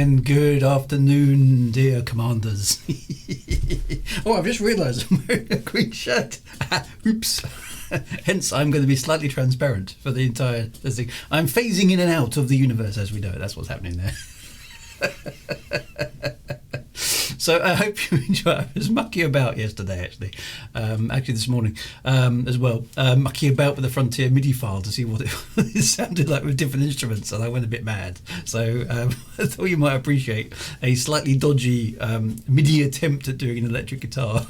and good afternoon, dear commanders. Oh, I've just realised I'm wearing a green shirt. Oops. Hence, I'm going to be slightly transparent for the entire thing. I'm phasing in and out of the universe as we know it. That's what's happening there. So I hope you enjoy. I was mucky about yesterday, actually this morning as well, mucky about with the Frontier MIDI file to see what it sounded like with different instruments, and I went a bit mad. So I thought you might appreciate a slightly dodgy MIDI attempt at doing an electric guitar.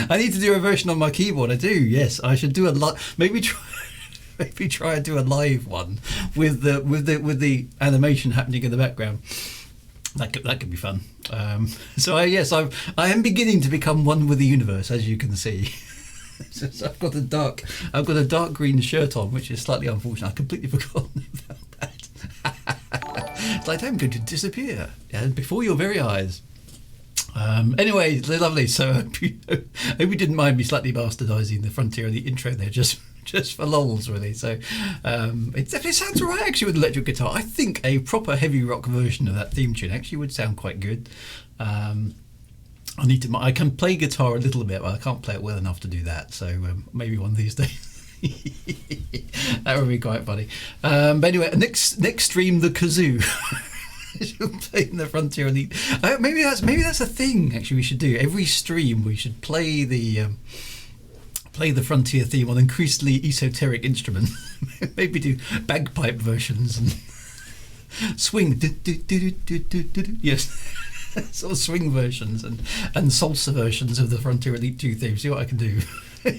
I need to do a version on my keyboard. I do. Yes, I should do maybe try and do a live one with the animation happening in the background. That could be fun. So I am beginning to become one with the universe, as you can see. So I've got a dark green shirt on, which is slightly unfortunate. I completely forgotten about that. It's like I'm going to disappear before your very eyes. Anyway, they're lovely. So I hope you didn't mind me slightly bastardising the Frontier and the intro there, just for lols, really. So it definitely sounds all right, actually, with electric guitar. I think a proper heavy rock version of that theme tune actually would sound quite good. I can play guitar a little bit, but I can't play it well enough to do that. So maybe one of these days. That would be quite funny. But anyway, next stream, the kazoo. Playing the Frontier Elite. Maybe that's a thing. Actually, we should do every stream. We should play the Frontier theme on increasingly esoteric instrument. Maybe do bagpipe versions and swing. Yes, sort of swing versions and salsa versions of the Frontier Elite 2 theme. See what I can do.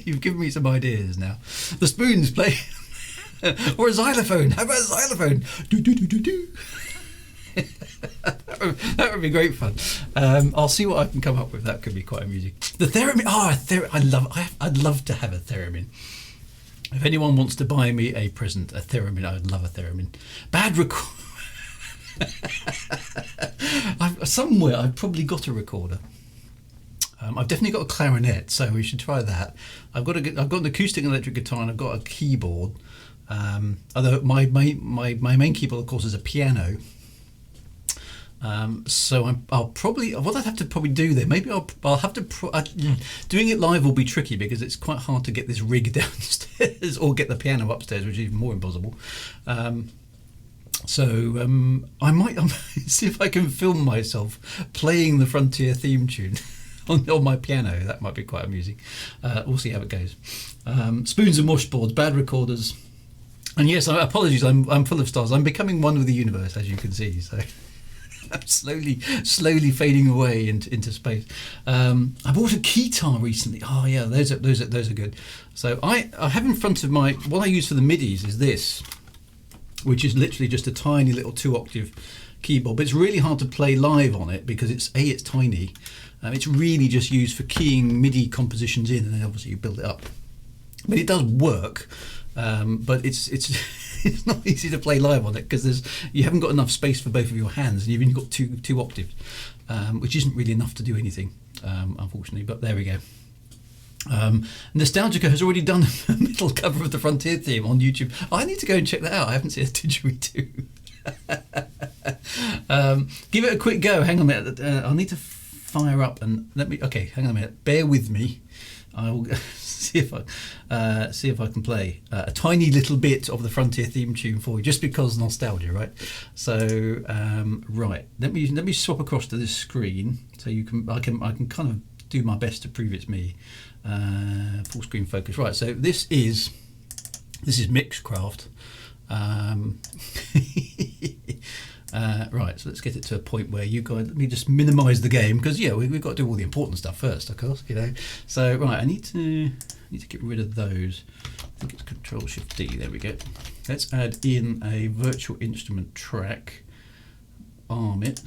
You've given me some ideas now. The spoons play, or a xylophone. How about a xylophone? That would be great fun. I'll see what I can come up with. That could be quite amusing. The theremin. I'd love to have a theremin. If anyone wants to buy me a present, a theremin, I'd love a theremin. Bad record. Somewhere I've probably got a recorder. I've definitely got a clarinet, so we should try that. I've got an acoustic and electric guitar, and I've got a keyboard. Although my main keyboard, of course, is a piano. So I'll probably, what I'd have to probably do there, maybe I'll have to, doing it live will be tricky because it's quite hard to get this rig downstairs or get the piano upstairs, which is even more impossible. So I might see if I can film myself playing the Frontier theme tune on my piano. That might be quite amusing. We'll see how it goes. Spoons and washboards, bad recorders. And yes, apologies, I'm full of stars. I'm becoming one with the universe, as you can see. So I'm slowly fading away into space. I bought a keytar recently. Oh yeah, those are good. So I have in front of what I use for the midis is this, which is literally just a tiny little 2-octave keyboard. But it's really hard to play live on it because it's tiny. It's really just used for keying MIDI compositions in, and then obviously you build it up. But it does work. But it's not easy to play live on it because you haven't got enough space for both of your hands, and you've only got two octaves, which isn't really enough to do anything, unfortunately. But there we go. Nostalgica has already done a middle cover of the Frontier theme on YouTube. I need to go and check that out. I haven't seen a didgeridoo. Give it a quick go. Hang on a minute. I'll need to fire up and okay, hang on a minute. Bear with me. I will see if I can play a tiny little bit of the Frontier theme tune for you, just because nostalgia, right? So right, let me swap across to this screen so you can I can kind of do my best to prove it's me. Full screen focus. Right, so this is Mixcraft. Right, so let's get it to a point where you guys, let me just minimise the game, because yeah, we've got to do all the important stuff first, of course, you know. So right, I need to get rid of those. I think it's Control-Shift-D. There we go. Let's add in a virtual instrument track. Arm it.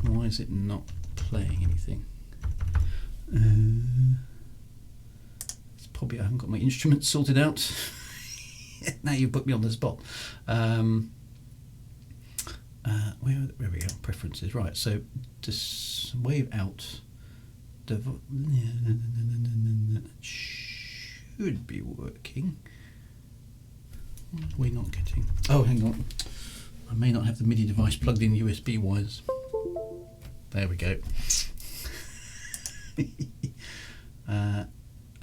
Why is it not playing anything? It's probably I haven't got my instruments sorted out. Now you put me on the spot. Where we go? Preferences. Right. So just wave out. Should be working. What are we not getting? Oh, hang on. I may not have the MIDI device plugged in USB wires. There we go.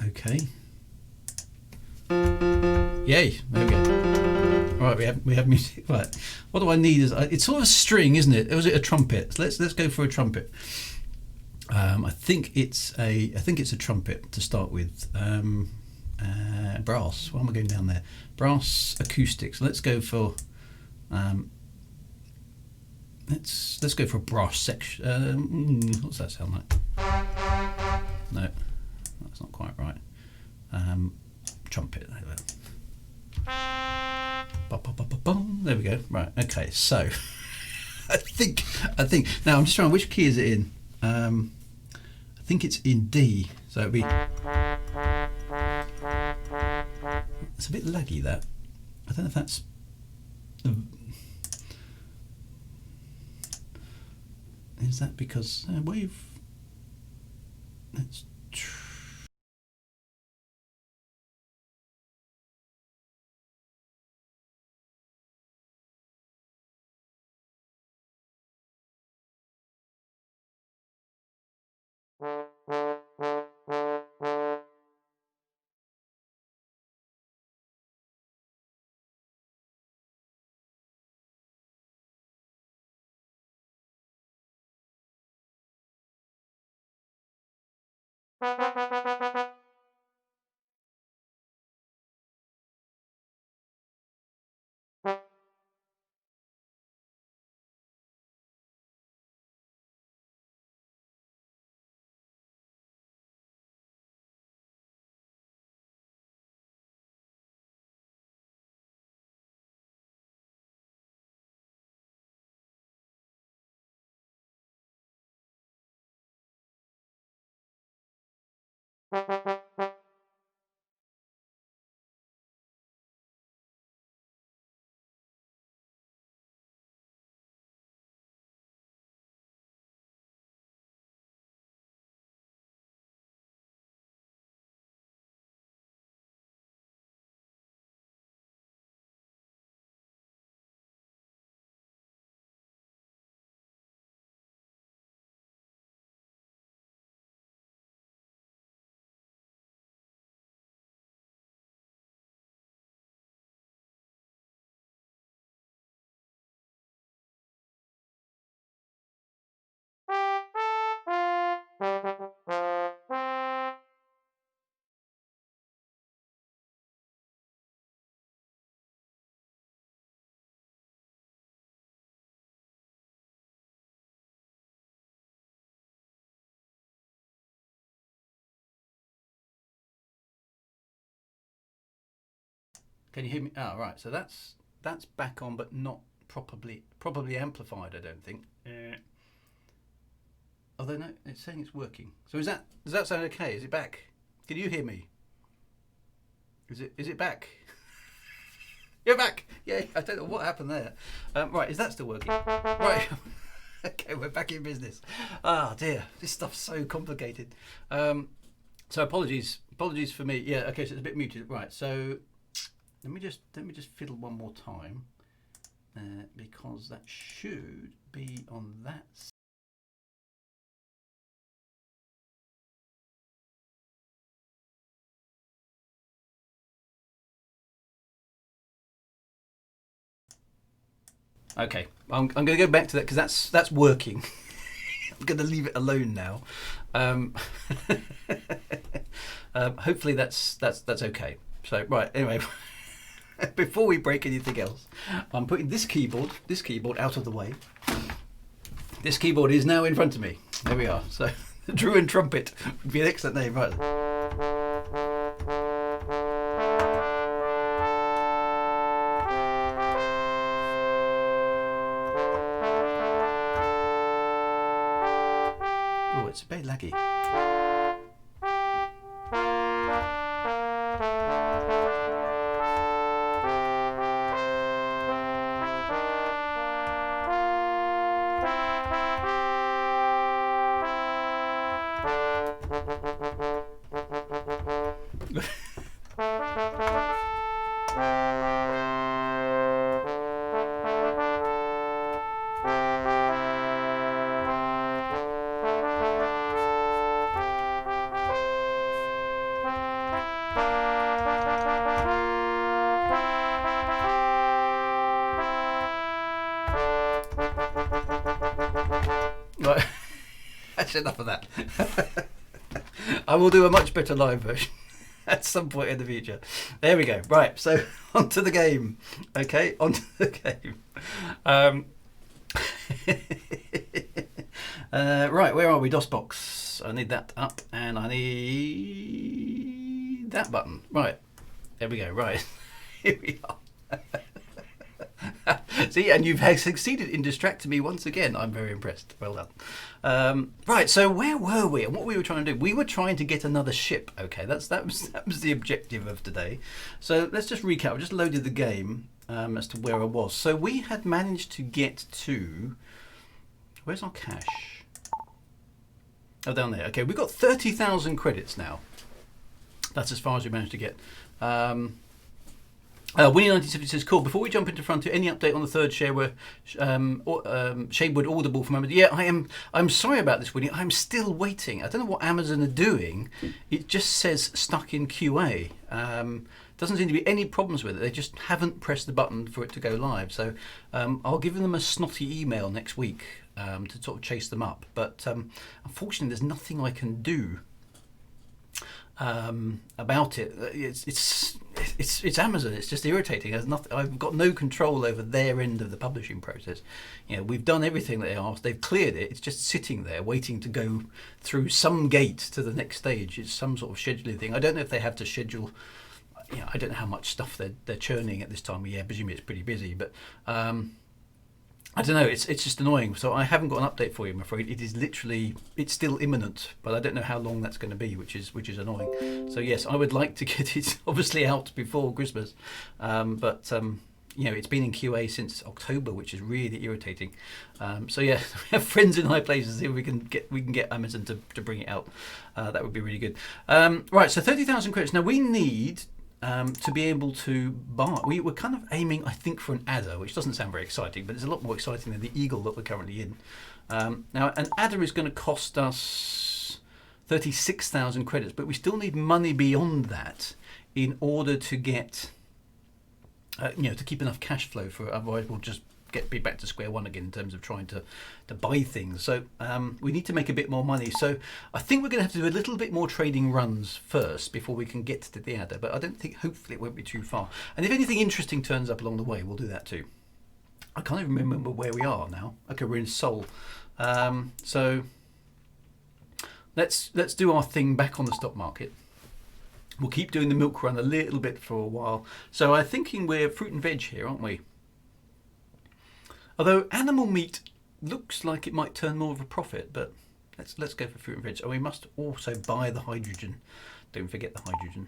Okay. Yay! There we go. Right, we have music. Right. What do I need? It's sort of a string, isn't it? Or was it a trumpet? So let's go for a trumpet. I think it's a trumpet to start with. Brass. Why am I going down there? Brass acoustics. Let's go for. Let's go for a brass section. What's that sound like? No, that's not quite right. Trumpet. There we go. Right. Okay. So, I think. Now I'm just trying. Which key is it in? I think it's in D. So it'd be. It's a bit laggy. That. I don't know if that's. Is that because wave? Let's. Can you hear me? Oh, right. So that's back on, but not probably amplified. I don't think. Although no, it's saying it's working. So does that sound okay? Is it back? Can you hear me? Is it back? You're back. Yay! I don't know what happened there. Right, is that still working? Right. Okay, we're back in business. Ah, dear, this stuff's so complicated. So apologies for me. Yeah. Okay, so it's a bit muted. Right. So let me just fiddle one more time because that should be on that. Okay, I'm going to go back to that because that's working. I'm going to leave it alone now. Hopefully that's okay. So right, anyway, before we break anything else, I'm putting this keyboard out of the way. This keyboard is now in front of me. There we are. So Drew and Trumpet would be an excellent name, right? Oh, it's a bit laggy. enough of that. I will do a much better live version at some point in the future. There we go. Right, so onto the game. Okay, onto the game. Right, where are we? DOSBox. I need that up, and I need that button. Right, there we go. Right, here we are. See, and you've succeeded in distracting me once again. I'm very impressed. Well done. Right, so where were we and what we were trying to do? We were trying to get another ship. Okay, that was the objective of today. So let's just recap. I just loaded the game as to where I was. So we had managed to get to... Where's our cash? Oh, down there. Okay, we've got 30,000 credits now. That's as far as we managed to get. Winnie1970 says, cool, before we jump into Frontier, any update on the third Shadewood Audible from Amazon? Yeah, I'm sorry about this, Winnie. I'm still waiting. I don't know what Amazon are doing. It just says stuck in QA. Doesn't seem to be any problems with it. They just haven't pressed the button for it to go live. So I'll give them a snotty email next week to sort of chase them up. But unfortunately, there's nothing I can do about it. It's Amazon. It's just irritating. There's nothing. I've got no control over their end of the publishing process. You know, we've done everything they asked. They've cleared it. It's just sitting there waiting to go through some gate to the next stage. It's some sort of scheduling thing. I don't know if they have to schedule. You know, I don't know how much stuff they're churning at this time of year. Presumably it's pretty busy, but I don't know. It's just annoying. So I haven't got an update for you, I'm afraid. It is literally, it's still imminent, but I don't know how long that's going to be, which is annoying. So yes, I would like to get it obviously out before Christmas, but you know, it's been in QA since October, which is really irritating. So yeah, we have friends in high places. If we can get Amazon to bring it out, that would be really good. Right, so 30,000 credits. Now we need. To be able to buy, we were kind of aiming, I think, for an adder, which doesn't sound very exciting, but it's a lot more exciting than the eagle that we're currently in. Now, an adder is going to cost us 36,000 credits, but we still need money beyond that in order to get, you know, to keep enough cash flow for. Otherwise, we'll just be back to square one again in terms of trying to buy things. So we need to make a bit more money. So I think we're going to have to do a little bit more trading runs first before we can get to the adder. But I don't think, hopefully it won't be too far. And if anything interesting turns up along the way, we'll do that too. I can't even remember where we are now. Okay, we're in Seoul. So let's do our thing back on the stock market. We'll keep doing the milk run a little bit for a while. So I'm thinking we're fruit and veg here, aren't we? Although animal meat looks like it might turn more of a profit, but let's go for fruit and veg. Oh, we must also buy the hydrogen. Don't forget the hydrogen.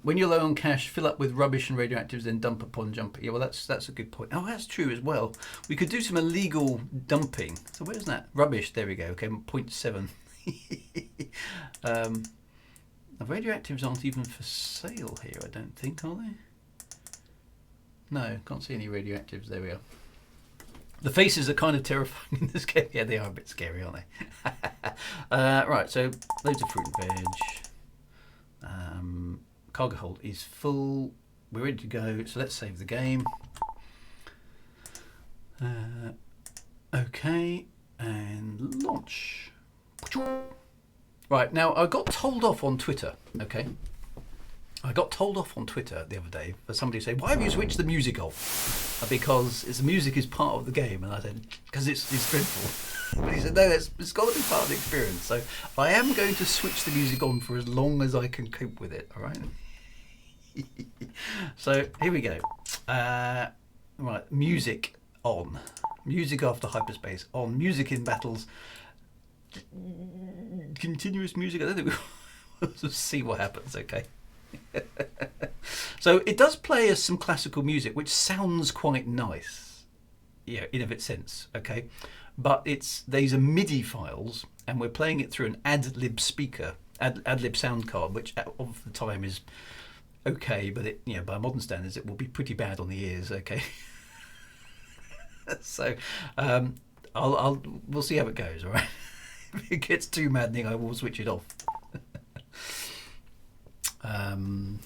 When you're low on cash, fill up with rubbish and radioactives, then dump upon jump. Yeah, well, that's a good point. Oh, that's true as well. We could do some illegal dumping. So where's that? Rubbish. There we go. Okay, 0.7. The radioactives aren't even for sale here, I don't think, are they? No, can't see any radioactives. There we are. The faces are kind of terrifying in this game. Yeah, they are a bit scary, aren't they? Right, so loads of fruit and veg. Cargo hold is full. We're ready to go. So let's save the game. Okay, and launch. Right, now I got told off on Twitter. Okay. I got told off on Twitter the other day for somebody saying, why have you switched the music off? Because the music is part of the game. And I said, because it's dreadful. But he said, no, it's got to be part of the experience. So I am going to switch the music on for as long as I can cope with it. All right. So here we go. Right, music on. Music after hyperspace on. Music in battles. Continuous music. I don't think we'll see what happens. Okay. So it does play us some classical music, which sounds quite nice, yeah, in of its sense, okay. But these are MIDI files, and we're playing it through an ad-lib speaker, ad-lib sound card, which of the time is okay, but it, you know, by modern standards, it will be pretty bad on the ears, okay. So we'll see how it goes, all right. If it gets too maddening, I will switch it off.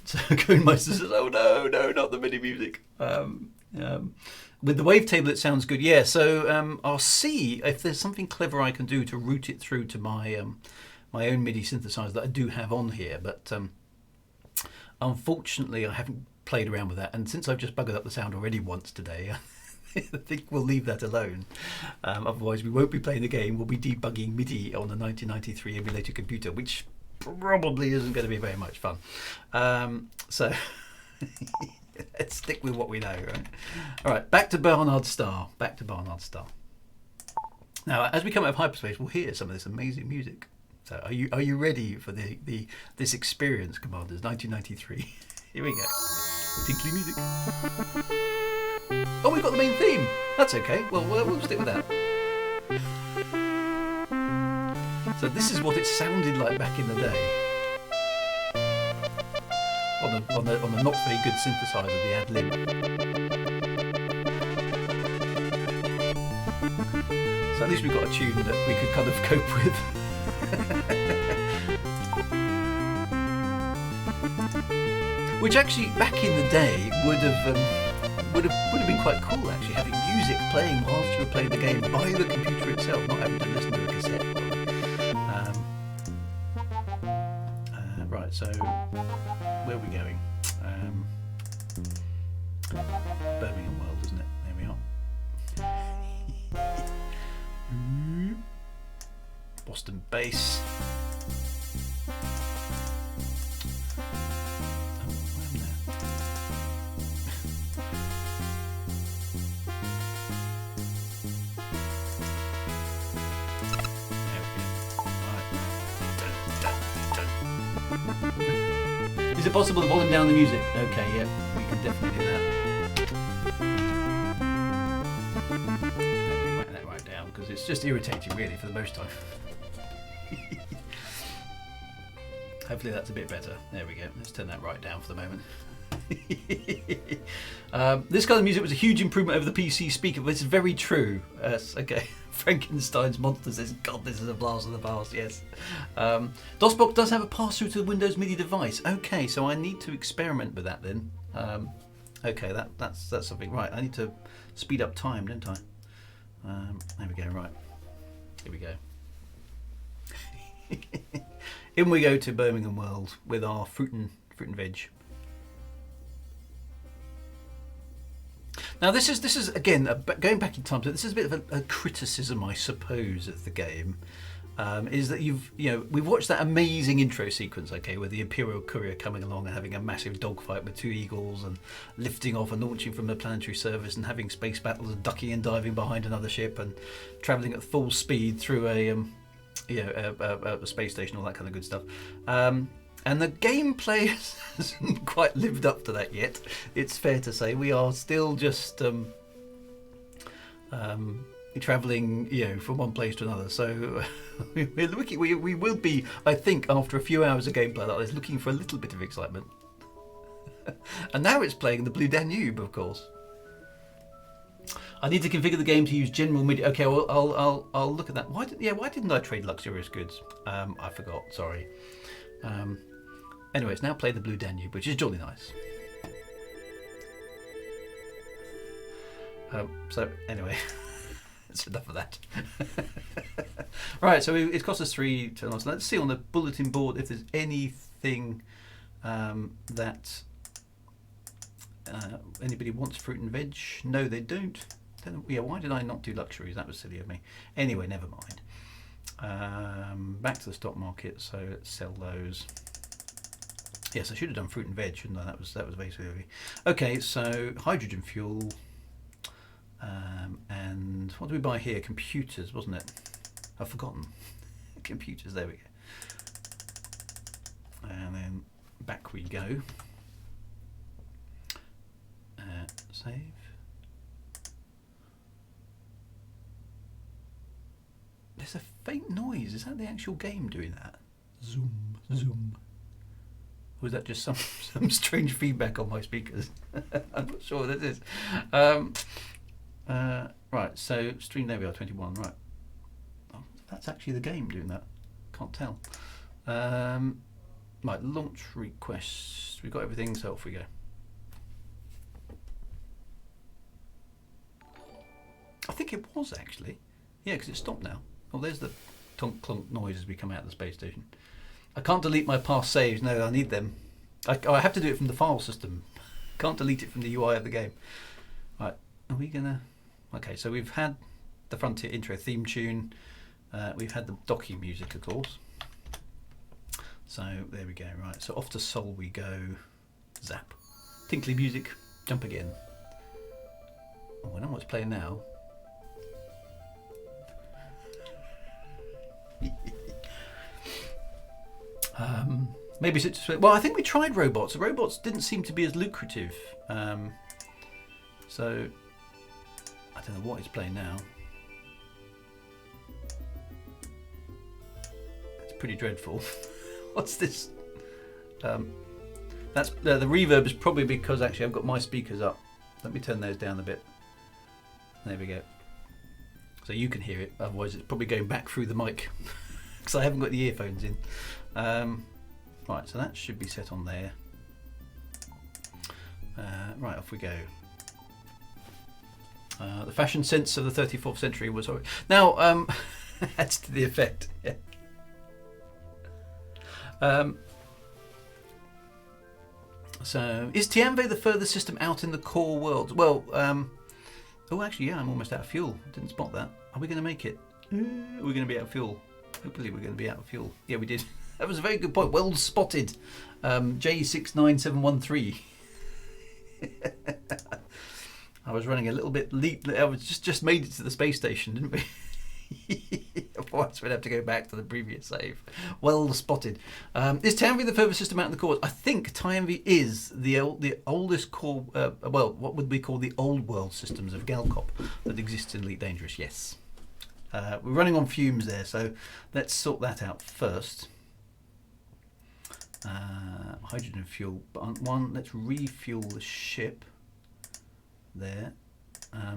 So Coinmeister says, oh no, not the MIDI music. With the wavetable, it sounds good. Yeah, so I'll see if there's something clever I can do to route it through to my my own MIDI synthesizer that I do have on here. But unfortunately, I haven't played around with that. And since I've just buggered up the sound already once today, I think we'll leave that alone. Otherwise, we won't be playing the game. We'll be debugging MIDI on a 1993 emulator computer, which probably isn't going to be very much fun. So let's stick with what we know, right? All right, back to Barnard Star. Back to Barnard Star. Now, as we come out of hyperspace, we'll hear some of this amazing music. So, are you ready for this experience, Commanders? 1993. Here we go. Tinkly music. Oh, we've got the main theme. That's okay. Well, we'll stick with that. So this is what it sounded like back in the day. On a not very good synthesizer, the ad-lib. So at least we've got a tune that we could kind of cope with. Which actually, back in the day, would have been quite cool. Actually, having music playing whilst you were playing the game by the computer itself, not having to listen to a cassette. Right. So where are we going? Birmingham World, isn't it? There we are. Boston bass. Is it possible to volume down the music? Okay, yeah, we can definitely do that. Let me write that right down because it's just irritating, really, for the most time. Hopefully that's a bit better. There we go. Let's turn that right down for the moment. This kind of music was a huge improvement over the PC speaker, but it's very true. Okay. Frankenstein's monster says, God, this is a blast of the past, yes. DOSBox does have a pass-through to the Windows MIDI device. Okay, so I need to experiment with that then. Okay, that's something. Right, I need to speed up time, don't I? There we go, right. Here we go. In we go to Birmingham World with our fruit and veg. Now this is again going back in time. So this is a bit of a criticism, I suppose, of the game. Is that we've watched that amazing intro sequence, okay, with the Imperial courier coming along and having a massive dogfight with two eagles and lifting off and launching from the planetary surface and having space battles and ducking and diving behind another ship and travelling at full speed through a space station, all that kind of good stuff. And the gameplay hasn't quite lived up to that yet. It's fair to say we are still just travelling, from one place to another. So we will be, I think, after a few hours of gameplay like this, looking for a little bit of excitement. And now it's playing the Blue Danube, of course. I need to configure the game to use general MIDI. Okay, well, I'll look at that. Why didn't I trade luxurious goods? I forgot. Sorry. Anyway, it's now played the Blue Danube, which is jolly nice. So anyway, that's enough of that. Right, so it's cost us 3 turn-ons. Let's see on the bulletin board if there's anything that anybody wants fruit and veg. No, they don't. Yeah, why did I not do luxuries? That was silly of me. Anyway, never mind. Back to the stock market, so let's sell those. Yes, I should have done fruit and veg, shouldn't I? That was basically okay. So hydrogen fuel, and what do we buy here? Computers, wasn't it? I've forgotten. Computers. There we go. And then back we go. Save. There's a faint noise. Is that the actual game doing that? Zoom, zoom. Or is that just some strange feedback on my speakers? I'm not sure what this is. Right, so stream, there we are, 21, right. Oh, that's actually the game doing that. Can't tell. Right, launch requests. We've got everything, so off we go. think it was actually. Yeah, because it's stopped now. Oh, there's the tonk clunk noise as we come out of the space station. I can't delete my past saves. No, I need them. I have to do it from the file system. Can't delete it from the UI of the game. Right, are we gonna... Okay, so we've had the Frontier intro theme tune. We've had the Docky music, of course. So there we go. Right, so off to Sol we go. Zap. Tinkly music. Jump again. Oh, I know what's playing now. Maybe it's just, well, I think we tried robots. The robots didn't seem to be as lucrative. So I don't know what it's playing now. It's pretty dreadful. What's this? That's the reverb is probably because actually I've got my speakers up. Let me turn those down a bit. There we go. So you can hear it. Otherwise, it's probably going back through the mic because I haven't got the earphones in. Right, so that should be set on there. Right, off we go. The fashion sense of the 34th century was horrible. Now, that's to the effect. Yeah. So, is Tianve the furthest system out in the core world? Well, oh, actually, yeah, I'm almost out of fuel. Didn't spot that. Are we going to make it? We're going to be out of fuel. Hopefully, we're going to be out of fuel. Yeah, we did. That was a very good point. Well spotted. J69713. I was running a little bit late. I was just made it to the space station, didn't we? Otherwise, we'd have to go back to the previous save. Well spotted. Is Tianve the furthest system out in the core? I think Tianve is the oldest core. Well, what would we call the old world systems of Galcop that exists in Elite Dangerous? Yes. We're running on fumes there, so let's sort that out first. Hydrogen fuel. One. Let's refuel the ship. There.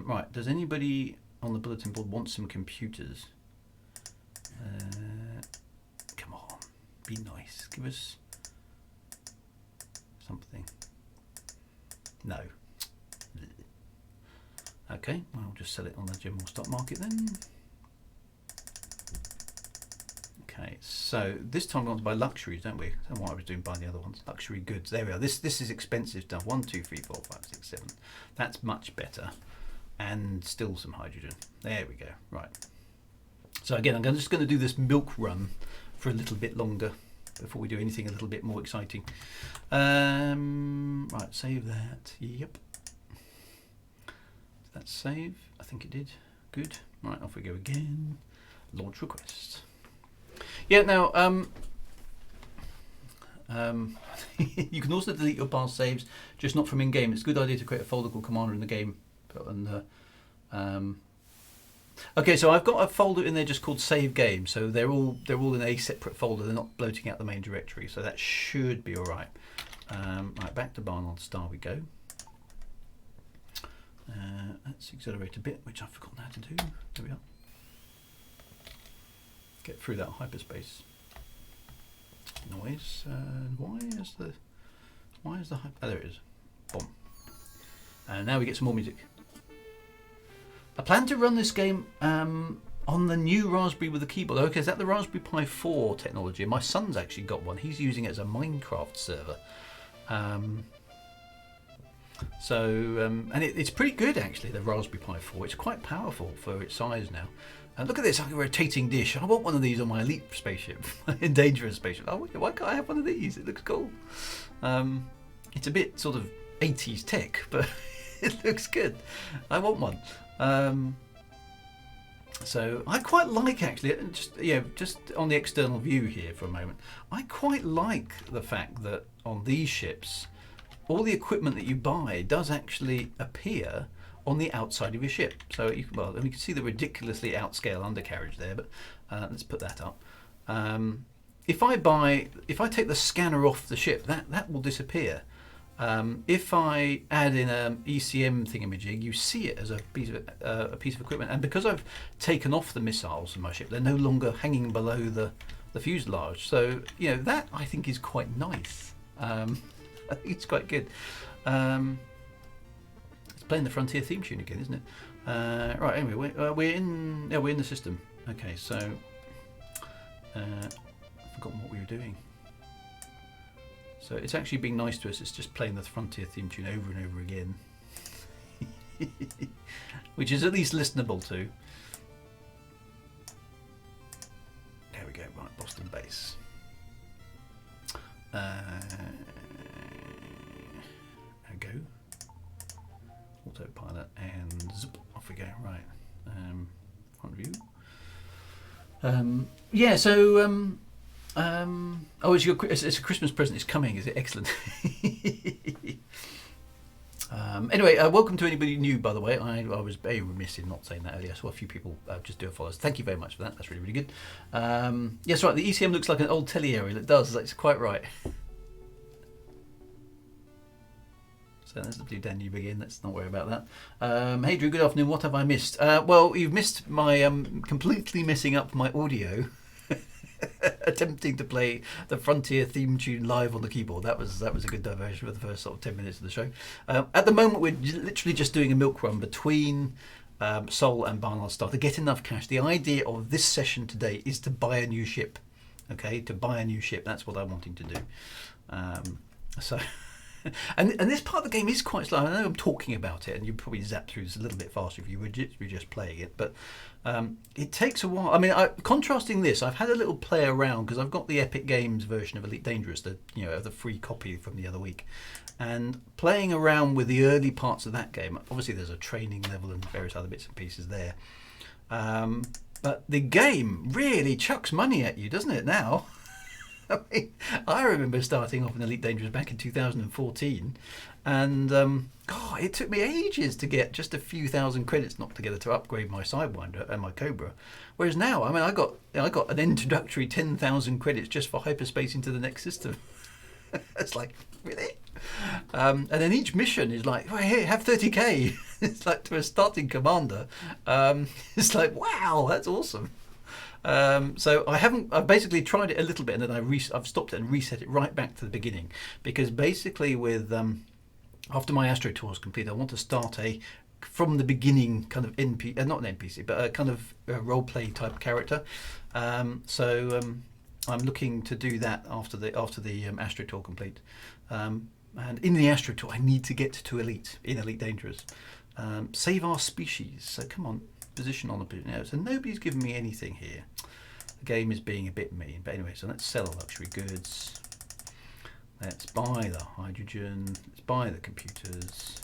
Right. Does anybody on the bulletin board want some computers? Come on. Be nice. Give us something. No. Okay. Well, I'll just sell it on the general stock market then. Okay, so this time we want to buy luxuries, don't we? I don't know what I was doing buying the other ones. Luxury goods. There we are. This is expensive stuff. 1, 2, 3, 4, 5, 6, 7. That's much better. And still some hydrogen. There we go. Right. So again, I'm just going to do this milk run for a little bit longer before we do anything a little bit more exciting. Right, save that. Yep. Did that save? I think it did. Good. Right, off we go again. Launch request. Yeah, now, you can also delete your past saves, just not from in-game. It's a good idea to create a folder called Commander in the game. Okay, so I've got a folder in there just called Save Game. So they're all in a separate folder. They're not bloating out the main directory. So that should be all right. Right, back to Barnard Star we go. Let's accelerate a bit, which I've forgotten how to do. There we are. Get through that hyperspace noise. Why is the oh, there it is. Boom. And now we get some more music. I plan to run this game on the new Raspberry with a keyboard. Okay, is that the Raspberry Pi 4 technology? My son's actually got one. He's using it as a Minecraft server. And it's pretty good actually, the Raspberry Pi 4. It's quite powerful for its size now. And look at this, like a rotating dish. I want one of these on my Elite spaceship, in Dangerous spaceship. Oh, why can't I have one of these? It looks cool. It's a bit sort of 80s tech, but it looks good. I want one. So I quite like actually, just on the external view here for a moment, I quite like the fact that on these ships, all the equipment that you buy does actually appear on the outside of your ship. So you can see the ridiculously outscale undercarriage there, but let's put that up. If I take the scanner off the ship, that will disappear. If I add in an ECM thingamajig, you see it as a piece of equipment. And because I've taken off the missiles from my ship, they're no longer hanging below the fuselage. So that I think is quite nice. I think it's quite good. It's playing the Frontier theme tune again, isn't it? Right. Anyway, we're in the system. Okay, so I've forgotten what we were doing. So it's actually being nice to us. It's just playing the Frontier theme tune over and over again, which is at least listenable to. There we go. Right, Boston base. There we go. Autopilot and zip, off we go. Right, front view. Yeah. So oh, it's a Christmas present. It's coming. Is it excellent? Anyway, welcome to anybody new. By the way, I was very remiss in not saying that earlier. I saw a few people just do a follow. Thank you very much for that. That's really, really good. Yes, right. The ECM looks like an old telly aerial. It does. That's quite right. So there's the blue Danube again. Let's not worry about that. Hey Drew, good afternoon. What have I missed? Well, you've missed my completely messing up my audio. Attempting to play the Frontier theme tune live on the keyboard. That was a good diversion for the first sort of 10 minutes of the show. At the moment, we're literally just doing a milk run between Sol and Barnard Star to get enough cash. The idea of this session today is to buy a new ship. Okay, to buy a new ship. That's what I'm wanting to do. So. And this part of the game is quite slow. I know I'm talking about it, and you probably zap through this a little bit faster if you were just playing it. But it takes a while. I mean, contrasting this, I've had a little play around because I've got the Epic Games version of Elite Dangerous, the free copy from the other week, and playing around with the early parts of that game. Obviously, there's a training level and various other bits and pieces there. But the game really chucks money at you, doesn't it? Now. I mean, I remember starting off in Elite Dangerous back in 2014, and it took me ages to get just a few thousand credits knocked together to upgrade my Sidewinder and my Cobra. Whereas now, I mean, I got an introductory 10,000 credits just for hyperspace into the next system. It's like, really? And then each mission is like, well, here, have 30k. It's like to a starting commander. It's like, wow, that's awesome. So I've basically tried it a little bit, and then I've stopped it and reset it right back to the beginning, because basically with after my Astro tour is complete, I want to start from the beginning kind of not an NPC, but a kind of role play type character. So I'm looking to do that after the Astro tour complete. And in the Astro tour, I need to get to Elite in Elite Dangerous. Save our species. So come on. Position on the position now, so nobody's given me anything here. The game is being a bit mean, but anyway, so let's sell our luxury goods, let's buy the hydrogen, let's buy the computers,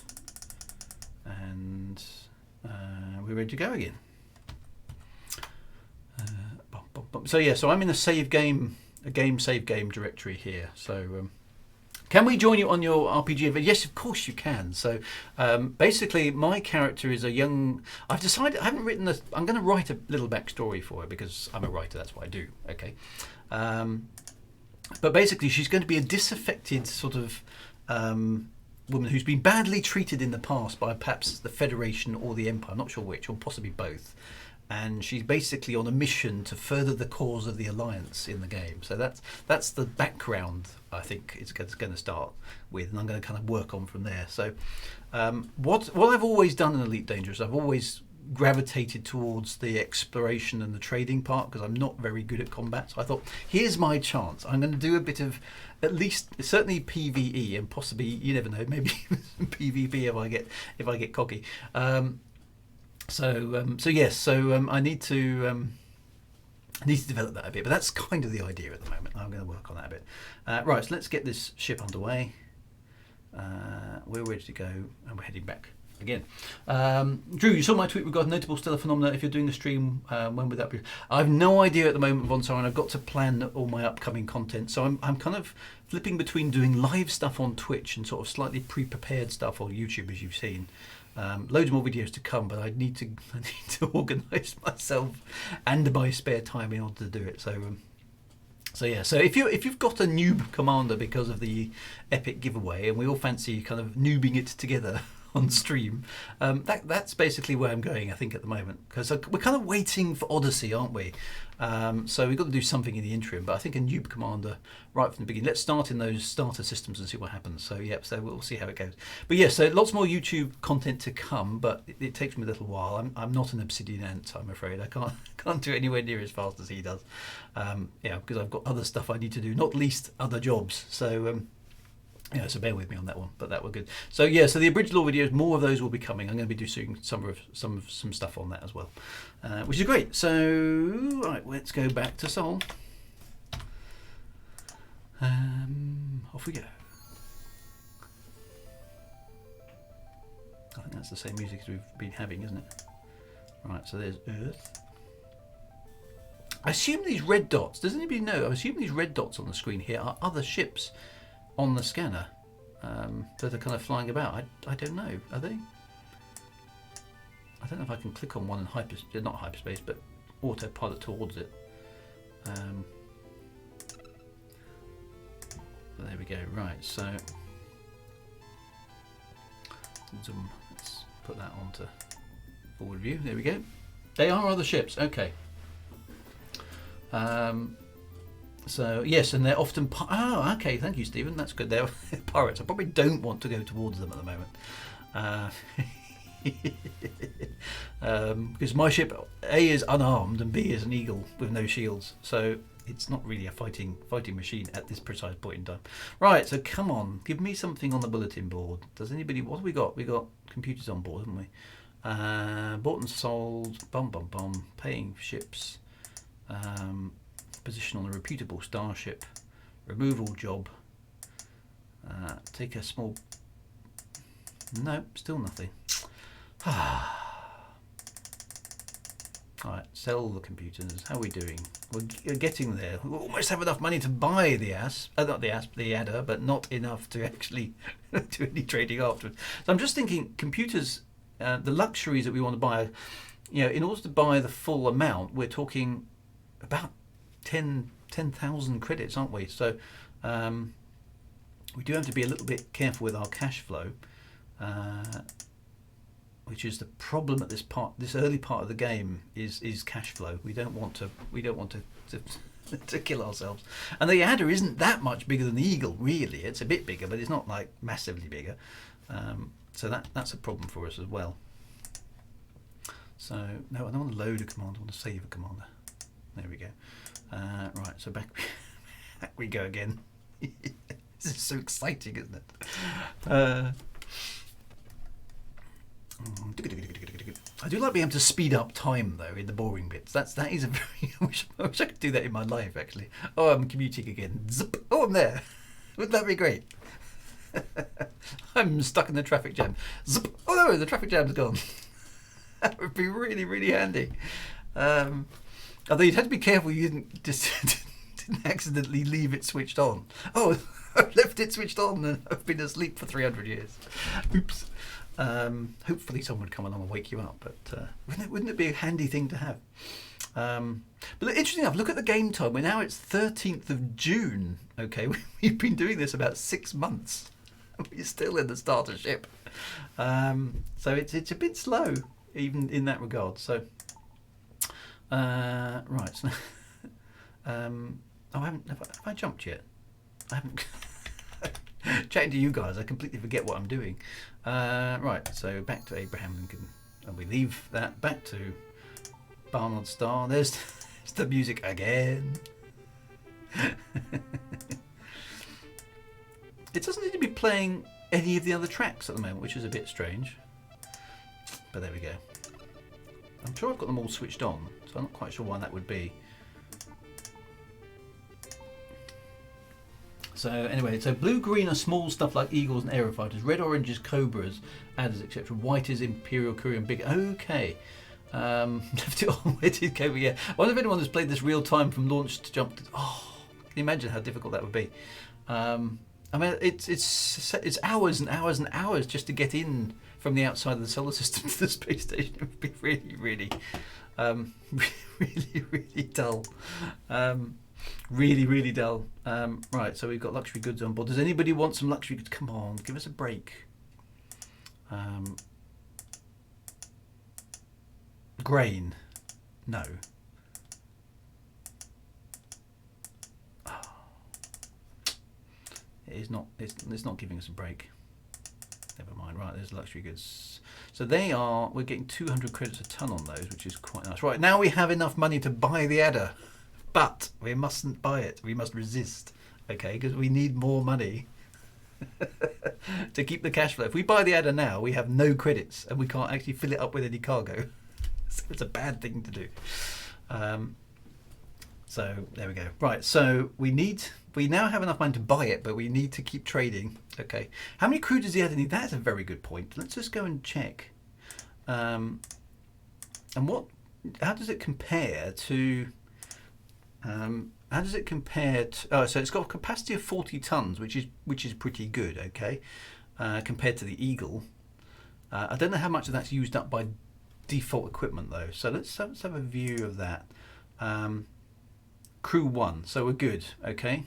and we're ready to go again. So yeah, so I'm in a save game directory here. So can we join you on your RPG event? Yes, of course you can. So basically, my character is a young. I've decided I haven't written this. I'm going to write a little backstory for her because I'm a writer. That's what I do. Okay. But basically, she's going to be a disaffected sort of woman who's been badly treated in the past by perhaps the Federation or the Empire. I'm not sure which, or possibly both. And she's basically on a mission to further the cause of the Alliance in the game. So that's the background I think it's going to start with, and I'm going to kind of work on from there. So what I've always done in Elite Dangerous, I've always gravitated towards the exploration and the trading part because I'm not very good at combat. So I thought, here's my chance. I'm going to do a bit of, at least certainly PvE, and possibly, you never know, maybe some PvP if I get cocky. So yes, I need to develop that a bit, but that's kind of the idea at the moment. I'm going to work on that a bit. Right, so let's get this ship underway. We're ready to go, and we're heading back again. Drew, you saw my tweet regarding notable stellar phenomena. If you're doing a stream, when would that be? I have no idea at the moment, Von Saren. I've got to plan all my upcoming content, so I'm kind of flipping between doing live stuff on Twitch and sort of slightly pre-prepared stuff on YouTube, as you've seen. Loads more videos to come, but I need to organise myself and my spare time in order to do it. So yeah. So if you've got a noob commander because of the epic giveaway, and we all fancy kind of noobing it together on stream. That's basically where I'm going, I think, at the moment, because we're kind of waiting for Odyssey, aren't we? So we've got to do something in the interim, but I think a noob commander right from the beginning. Let's start in those starter systems and see what happens. So so we'll see how it goes. But yeah, so lots more YouTube content to come, but it takes me a little while. I'm not an obsidian ant, I'm afraid. I can't do it anywhere near as fast as he does. Because I've got other stuff I need to do, not least other jobs. So so bear with me on that one, but that were good. So yeah, so the original videos, more of those will be coming. I'm going to be doing some stuff on that as well, which is great. So right, let's go back to Sol. Off we go. I think that's the same music as we've been having, isn't it? Right, so there's Earth. I assume these red dots, does anybody know? I assume these red dots on the screen here are other ships on the scanner that are kind of flying about. I don't know. Are they? I don't know if I can click on one in not hyperspace, but autopilot towards it. There we go. Right. So zoom. Let's put that onto forward view. There we go. They are other ships. Okay. So yes, and they're often okay, thank you, Stephen, that's good. They're pirates. I probably don't want to go towards them at the moment, because my ship A is unarmed and B is an eagle with no shields, so it's not really a fighting machine at this precise point in time. Right, so come on, give me something on the bulletin board. Does anybody? What have we got? We got computers on board, haven't we? Bought and sold. Paying ships. Position on a reputable starship, removal job, take a small, no, still nothing. Alright, sell the computers. How are we doing? We're getting there. We almost have enough money to buy the the adder, but not enough to actually do any trading afterwards. So I'm just thinking, computers, the luxuries that we want to buy, in order to buy the full amount, we're talking about 10,000 credits, aren't we? So we do have to be a little bit careful with our cash flow, which is the problem at this early part of the game is cash flow. We don't want to kill ourselves. And the adder isn't that much bigger than the eagle, really. It's a bit bigger, but it's not like massively bigger. So that's a problem for us as well. So no, I don't want to load a command. I want to save a commander. There we go. Right, so back we go again. This is so exciting, isn't it? I do like being able to speed up time, though, in the boring bits. That is a very. I wish I could do that in my life, actually. Oh, I'm commuting again. Zip. Oh, I'm there. Wouldn't that be great? I'm stuck in the traffic jam. Zip. Oh no, the traffic jam's gone. That would be really, really handy. Although you'd have to be careful you didn't accidentally leave it switched on. Oh, I've left it switched on and I've been asleep for 300 years. Oops. Hopefully someone would come along and wake you up, but wouldn't it be a handy thing to have? But interesting enough, look at the game time. Now it's 13th of June. Okay, we've been doing this about 6 months. We're still in the starter ship. So it's a bit slow, even in that regard. So. Right. So, have I jumped yet? I haven't. Chatting to you guys, I completely forget what I'm doing. Right. So back to Abraham Lincoln, and we leave that back to Barnard Star. There's the music again. It doesn't seem to be playing any of the other tracks at the moment, which is a bit strange. But there we go. I'm sure I've got them all switched on, so I'm not quite sure why that would be. So anyway, so blue-green are small stuff like eagles and aerofighters. Red-orange is cobras, adders, etc. White is imperial, courier, and big. Okay. Left it on. Where did Cobra? Yeah. I wonder if anyone has played this real time from launch to jump. Oh, can you imagine how difficult that would be? I mean, it's hours and hours and hours just to get in from the outside of the solar system to the space station. It would be really, really, really dull. Really, really dull. Right, so we've got luxury goods on board. Does anybody want some luxury goods? Come on, give us a break. Grain. No. It is not. It's not giving us a break. Never mind. Right, there's luxury goods. So they are. We're getting 200 credits a ton on those, which is quite nice. Right, now we have enough money to buy the adder, but we mustn't buy it. We must resist. Okay, because we need more money to keep the cash flow. If we buy the adder now, we have no credits and we can't actually fill it up with any cargo. So it's a bad thing to do. So there we go. Right, so we now have enough money to buy it, but we need to keep trading. Okay, how many crew does the adder need? That's a very good point. Let's just go and check. And how does it compare to? How does it compare to? Oh, so it's got a capacity of 40 tons, which is pretty good. Okay, compared to the Eagle. I don't know how much of that's used up by default equipment though. So let's have a view of that. Crew 1, so we're good. Okay.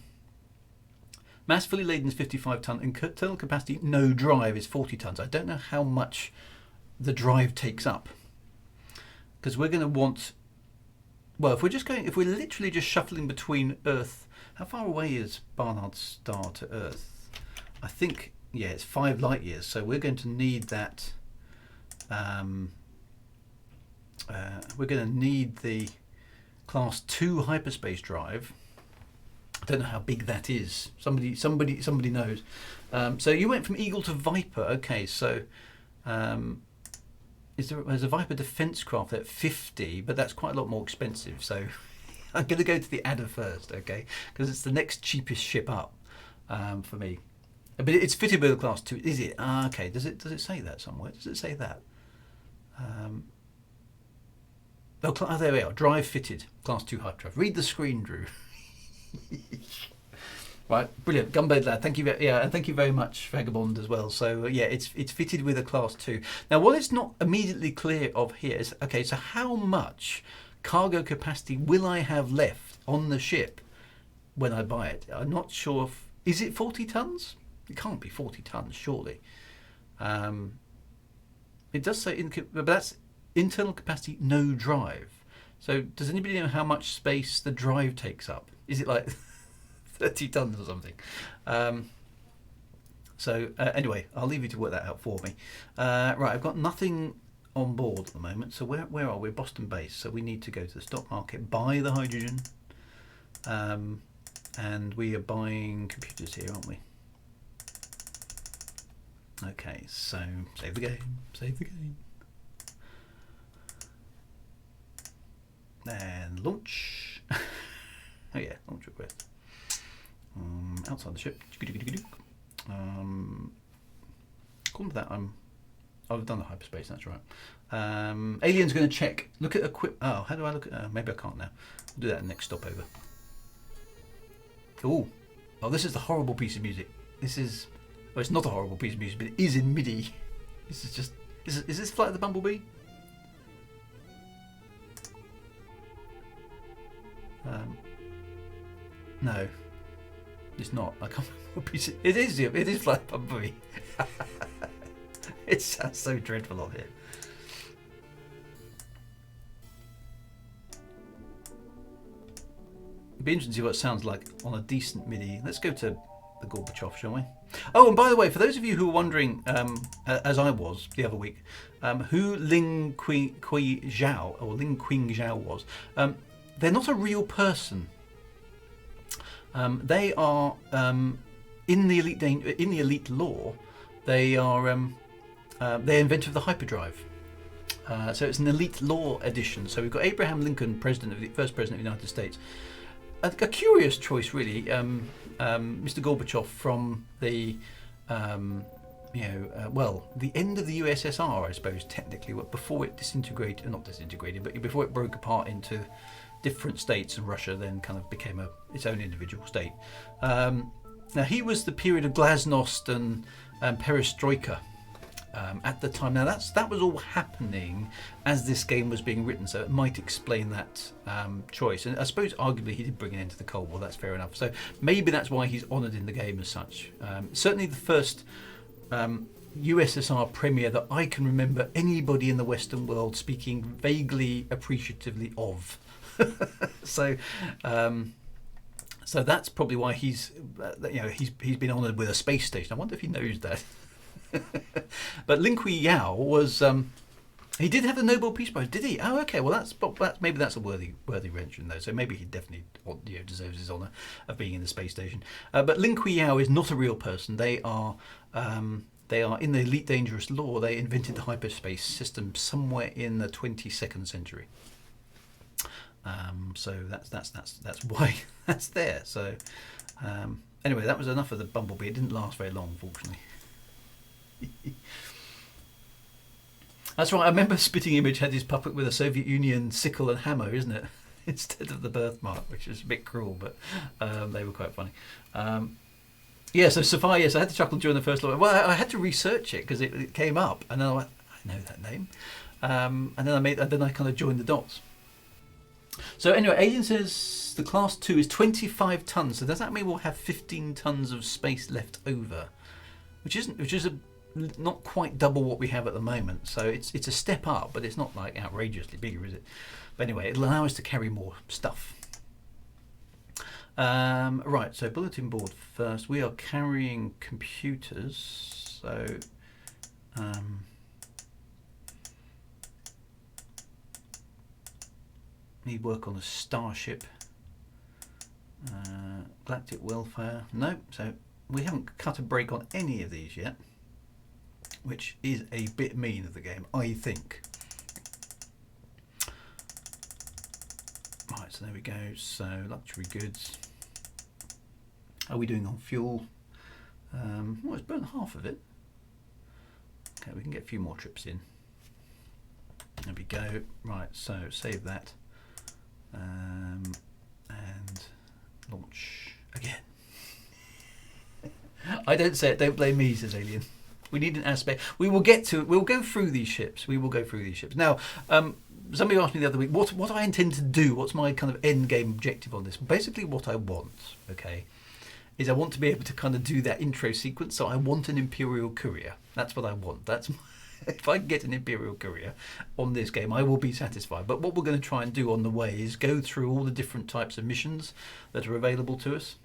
Mass fully laden is 55 ton. Internal capacity no drive is 40 tons. I don't know how much the drive takes up, because we're going to want. Well, if we're literally just shuffling between Earth, how far away is Barnard's star to Earth? I think, yeah, it's 5 light years. So we're going to need that. We're going to need the Class 2 hyperspace drive. I don't know how big that is. Somebody knows. So you went from Eagle to Viper. Okay, so. There's a Viper defense craft at 50, but that's quite a lot more expensive. So I'm going to go to the Adder first, okay? Because it's the next cheapest ship up for me. But it's fitted with a Class 2, is it? Okay. Does it say that somewhere? Does it say that? Oh, there we are. Drive fitted, Class 2 hyperdrive. Read the screen, Drew. Right, brilliant, Gunblade lad. Thank you, and thank you very much, Vagabond, as well. So yeah, it's fitted with a Class 2. Now, what it's not immediately clear of here is, okay, so how much cargo capacity will I have left on the ship when I buy it? I'm not sure. Is it 40 tons? It can't be 40 tons, surely. It does say, but that's internal capacity, no drive. So does anybody know how much space the drive takes up? Is it like 30 tons or something? Anyway, I'll leave you to work that out for me. Right, I've got nothing on board at the moment. So where are we? Boston base. So we need to go to the stock market, buy the hydrogen, and we are buying computers here, aren't we? Okay, so save the game. And launch. Oh yeah, launch request. Outside the ship. According to that, I've done the hyperspace. That's right. Alien's going to check. Look at how do I look at? Maybe I can't now. I'll do that in the next stopover. Oh, this is the horrible piece of music. This is. Well, it's not a horrible piece of music, but it is in MIDI. This is just. Is this Flight of the Bumblebee? No, it's not. I can't remember what piece it is. It is Flight of the Bumblebee. It sounds so dreadful on here. It'd be interesting to see what it sounds like on a decent MIDI. Let's go to the Gorbachev, shall we? Oh, and by the way, for those of you who are wondering, as I was the other week, who Ling Qi Zhao or Ling Qing Zhao was, they're not a real person. They are in the elite lore. They are they invented the hyperdrive. So it's an elite lore edition. So we've got Abraham Lincoln, first president of the United States. A curious choice, really. Mr. Gorbachev from the the end of the USSR, I suppose, technically, before it not disintegrated, but before it broke apart into different states, and Russia then kind of became its own individual state. Now, he was the period of glasnost and perestroika at the time. Now, that was all happening as this game was being written, so it might explain that choice. And I suppose, arguably, he did bring it into the Cold War. That's fair enough. So maybe that's why he's honoured in the game as such. Certainly, the first USSR premier that I can remember anybody in the Western world speaking vaguely appreciatively of. So, so that's probably why he's been honoured with a space station. I wonder if he knows that. But Lin Kui Yao was he did have the Nobel Peace Prize, did he? Oh, okay. Well, that's maybe that's a worthy mention though. So maybe he definitely deserves his honour of being in the space station. But Lin Kui Yao is not a real person. They are in the Elite Dangerous Law. They invented the hyperspace system somewhere in the 22nd century. So that's why that's there. So anyway, that was enough of the Bumblebee. It didn't last very long, fortunately. That's right. I remember Spitting Image had his puppet with a Soviet Union sickle and hammer, isn't it? Instead of the birthmark, which is a bit cruel, but they were quite funny. Yeah, so Sophia, yes, I had to chuckle during the first lot. Well, I had to research it because it came up, and then I went, I know that name. And then I kind of joined the dots. So anyway, Alien says the Class 2 is 25 tons. So does that mean we'll have 15 tons of space left over? Which is not quite double what we have at the moment. So it's a step up, but it's not like outrageously bigger, is it? But anyway, it'll allow us to carry more stuff. Right, so bulletin board first. We are carrying computers. So need work on a starship. Galactic welfare. No, so we haven't cut a break on any of these yet, which is a bit mean of the game, I think. Right, so there we go. So luxury goods. How are we doing on fuel? Well, it's burnt half of it. Okay, we can get a few more trips in. There we go. Right, so save that. And launch again. I don't say it, don't blame me, says Alien. We need an aspect. We'll go through these ships. We will go through these ships. Now, somebody asked me the other week, what I intend to do, what's my kind of end game objective on this? Basically what I want, okay, is I want to be able to kind of do that intro sequence. So I want an Imperial courier. That's what I want. If I can get an Imperial courier on this game, I will be satisfied. But what we're going to try and do on the way is go through all the different types of missions that are available to us,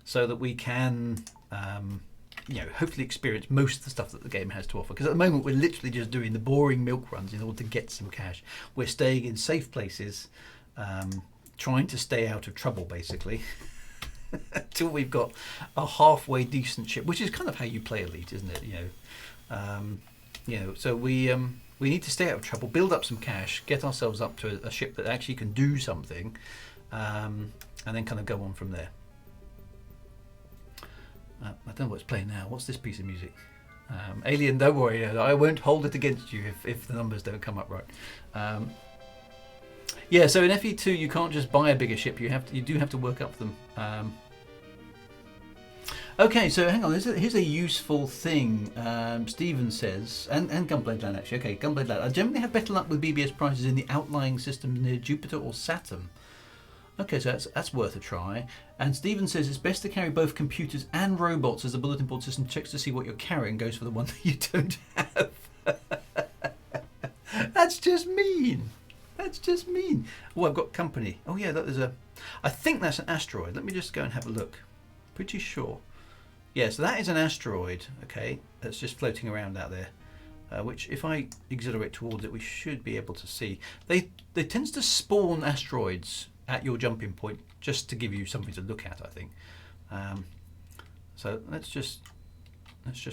so that we can, hopefully experience most of the stuff that the game has to offer. Because at the moment we're literally just doing the boring milk runs in order to get some cash. We're staying in safe places, trying to stay out of trouble, basically, until we've got a halfway decent ship, which is kind of how you play Elite, isn't it? So we need to stay out of trouble, build up some cash, get ourselves up to a ship that actually can do something, and then kind of go on from there. I don't know what's playing now. What's this piece of music? Alien, don't worry, I won't hold it against you if the numbers don't come up right. Yeah, so in FE2 you can't just buy a bigger ship. You do have to work up them. Okay, so hang on. Here's a useful thing. Stephen says, and Gunblade Land actually. Okay, Gunblade Land. I generally have better luck with BBS prices in the outlying systems near Jupiter or Saturn. Okay, so that's worth a try. And Stephen says it's best to carry both computers and robots, as the bulletin board system checks to see what you're carrying, goes for the one that you don't have. That's just mean. That's just mean. Oh, I've got company. Oh yeah, I think that's an asteroid. Let me just go and have a look. Pretty sure. Yeah, so that is an asteroid, okay, that's just floating around out there, which if I exhilarate towards it, we should be able to see. They tend to spawn asteroids at your jumping point just to give you something to look at, I think. So let's just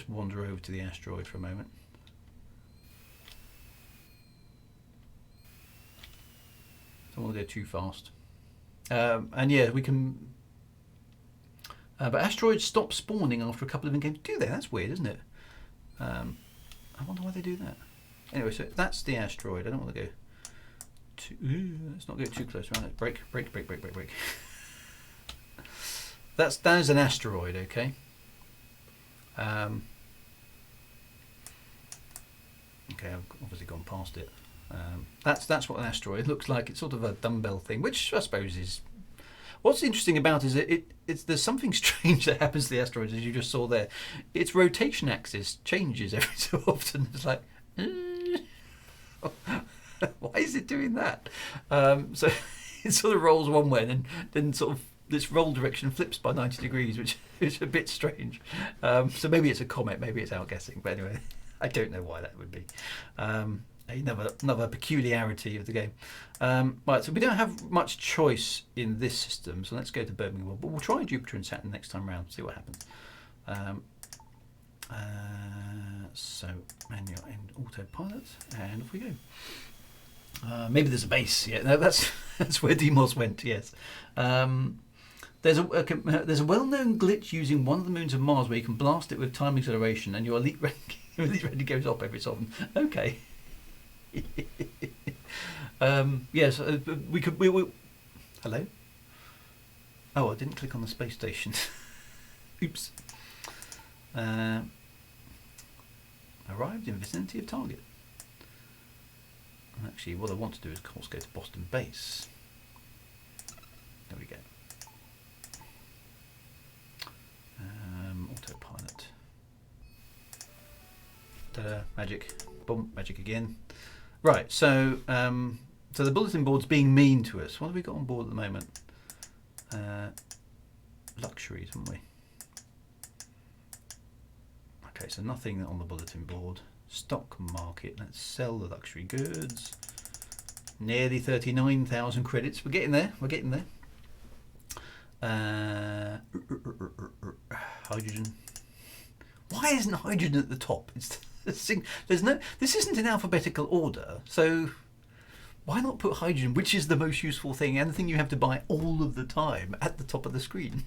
wander over to the asteroid for a moment. Don't want to go too fast. And yeah, we can. But asteroids stop spawning after a couple of in-games. Do they? That's weird, isn't it? I wonder why they do that. Anyway, so that's the asteroid. I don't want to go too. Let's not go too close. Right, let's break. That is an asteroid. Okay. Okay, I've obviously gone past it. That's what an asteroid looks like. It's sort of a dumbbell thing, which I suppose is. What's interesting about it is it's there's something strange that happens to the asteroids, as you just saw there. Its rotation axis changes every so often. It's like, why is it doing that? So it sort of rolls one way, and then sort of this roll direction flips by 90 degrees, which is a bit strange. So maybe it's a comet, maybe it's outguessing. But anyway, I don't know why that would be. Another peculiarity of the game. Right, so we don't have much choice in this system, so let's go to Birmingham World, but we'll try Jupiter and Saturn next time round, see what happens. So manual and autopilot, and off we go. Maybe there's a base. Yeah, no, that's where Demos went. Yes. There's a well-known glitch using one of the moons of Mars where you can blast it with time acceleration, and your elite ranking goes up every so often. Okay. Yes, we could. Hello. Oh, I didn't click on the space station. Oops. Arrived in vicinity of target. Actually, what I want to do is, of course, go to Boston base. There we go. Autopilot. Ta-da, magic. Boom, magic again. Right, so so the bulletin board's being mean to us. What have we got on board at the moment? Luxuries, haven't we? Okay, so nothing on the bulletin board. Stock market, let's sell the luxury goods. Nearly 39,000 credits. We're getting there, we're getting there. Hydrogen. Why isn't hydrogen at the top? There's no. This isn't in alphabetical order, so why not put hydrogen, which is the most useful thing and the thing you have to buy all of the time, at the top of the screen?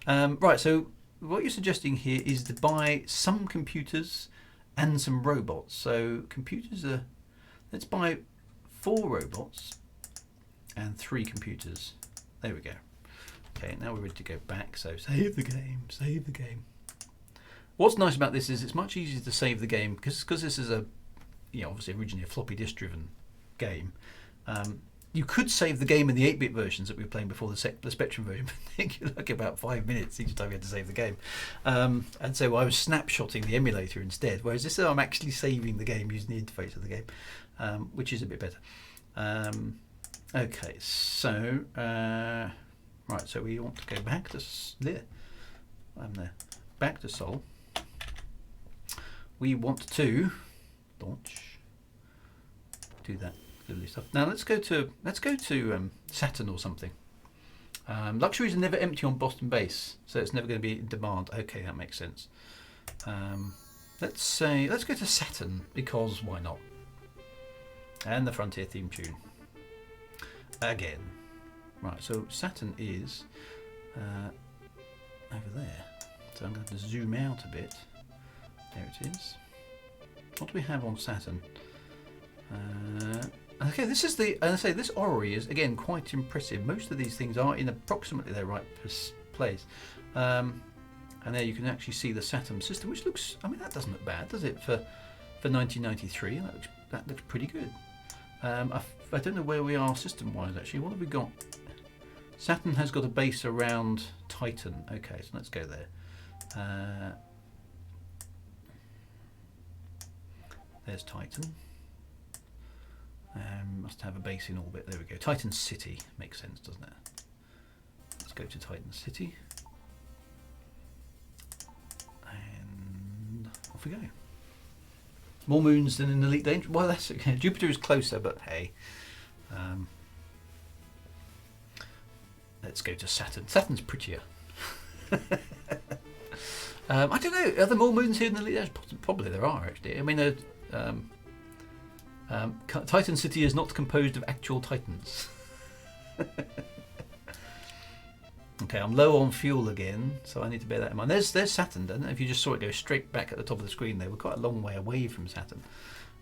Right. So what you're suggesting here is to buy some computers and some robots. So computers are. Let's buy 4 robots and 3 computers. There we go. Okay, now we're ready to go back, so save the game, save the game. What's nice about this is it's much easier to save the game, because this is a, obviously originally a floppy disk driven game. You could save the game in the 8-bit versions that we were playing before the Spectrum version, but I think you're like about 5 minutes each time you had to save the game. And so I was snapshotting the emulator instead, whereas this I'm actually saving the game using the interface of the game, which is a bit better. Okay, so right, so we want to go back to there. I'm there. Back to Sol. We want to launch. Do that lovely stuff. Now let's go to Saturn or something. Luxuries are never empty on Boston base, so it's never going to be in demand. Okay, that makes sense. Let's go to Saturn, because why not? And the Frontier theme tune. Again. Right, so Saturn is over there. So I'm going to zoom out a bit. There it is. What do we have on Saturn? Okay, this is this orrery is again quite impressive. Most of these things are in approximately their right place. And there you can actually see the Saturn system, which looks, I mean, that doesn't look bad, does it, for 1993? That looks pretty good. I don't know where we are system-wise, actually. What have we got? Saturn has got a base around Titan. Okay, so let's go there. There's Titan. Must have a base in orbit. There we go. Titan City. Makes sense, doesn't it? Let's go to Titan City. And off we go. More moons than in Elite Dangerous. Well, that's okay. Jupiter is closer, but hey. Let's go to Saturn. Saturn's prettier. I don't know. Are there more moons here than Elite Dangerous? Probably there are, actually. I mean, Titan City is not composed of actual Titans. Okay, I'm low on fuel again, so I need to bear that in mind. There's Saturn, don't know if you just saw it go straight back at the top of the screen there. We're quite a long way away from Saturn.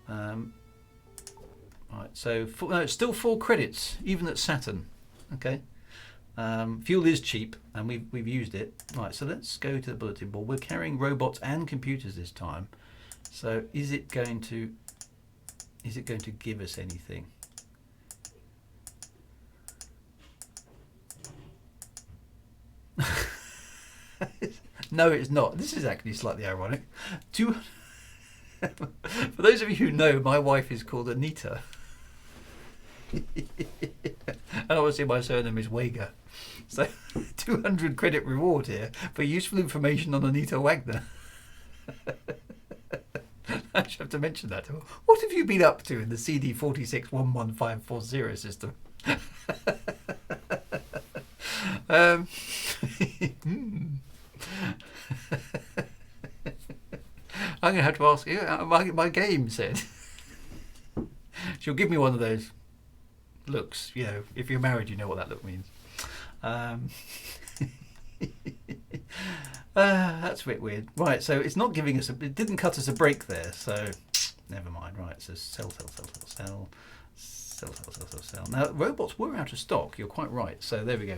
Right, so it's still 4 credits, even at Saturn. Okay, fuel is cheap, and we've used it. Right, so let's go to the bulletin board. We're carrying robots and computers this time. So is it going to give us anything? No, it's not. This is actually slightly ironic. For those of you who know, my wife is called Anita. And obviously my surname is Wager. So 200 credit reward here for useful information on Anita Wagner. I should have to mention that to her. What have you been up to in the CD 4611540 system? I'm going to have to ask you. My game said she'll give me one of those looks. You know, if you're married, you know what that look means. That's a bit weird. Right, so it's not giving us it didn't cut us a break there, so never mind. Right, so sell. Now, robots were out of stock, you're quite right. So there we go.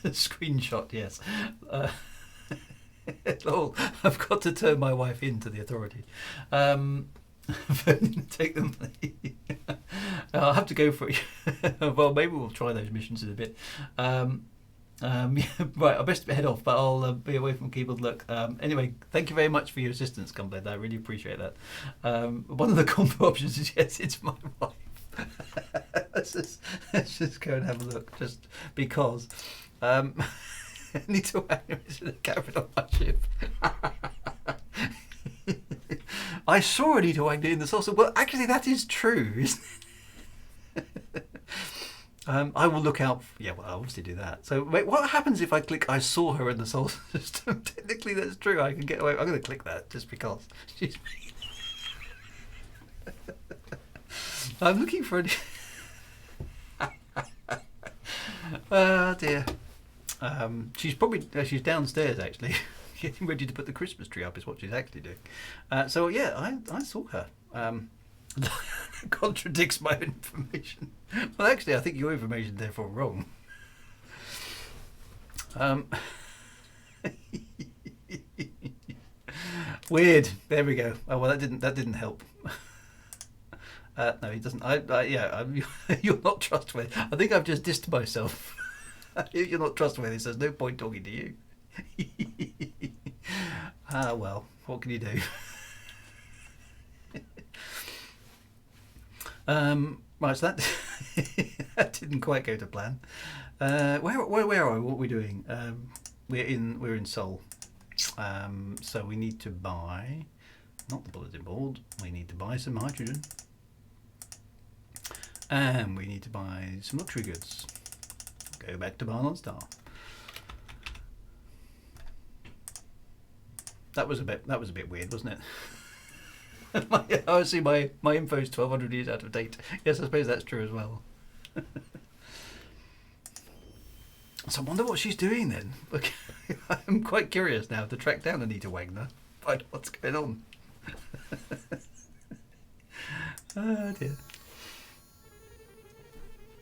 Screenshot, yes. Oh, I've got to turn my wife into the authority. Take them. I'll have to go for it. Well, maybe we'll try those missions in a bit. Yeah, right, I'll best head off, but I'll be away from keyboard look. Anyway, thank you very much for your assistance, Cumblade. I really appreciate that. One of the combo options is yes, it's my wife. let's just go and have a look, just because. Anita Wagner is the captain of my ship. I saw Anita Wagner in the saucer. Well, actually, that is true, isn't it? I will look out. Yeah, well, I'll obviously do that. So, wait, what happens if I click I saw her in the solar system? Technically, that's true. I can get away. I'm going to click that just because she's. I'm looking for an. Oh dear. She's downstairs actually, getting ready to put the Christmas tree up is what she's actually doing. So yeah, I saw her. Contradicts my information. Well, actually, I think your information is therefore wrong. Weird. There we go. Oh well, that didn't help. No, he doesn't. You're not trustworthy. I think I've just dissed myself. If you're not trustworthy, so there's no point talking to you. Well, what can you do? Right, so that didn't quite go to plan. Where are we? What are we doing? We're in Seoul. So we need to buy, not the bulletin board. We need to buy some hydrogen, and we need to buy some luxury goods. Go back to Barnard Star. That was a bit weird, wasn't it? Obviously, my info is 1,200 years out of date. Yes, I suppose that's true as well. So I wonder what she's doing then. Look, I'm quite curious now to track down Anita Wagner, find out what's going on. Oh dear.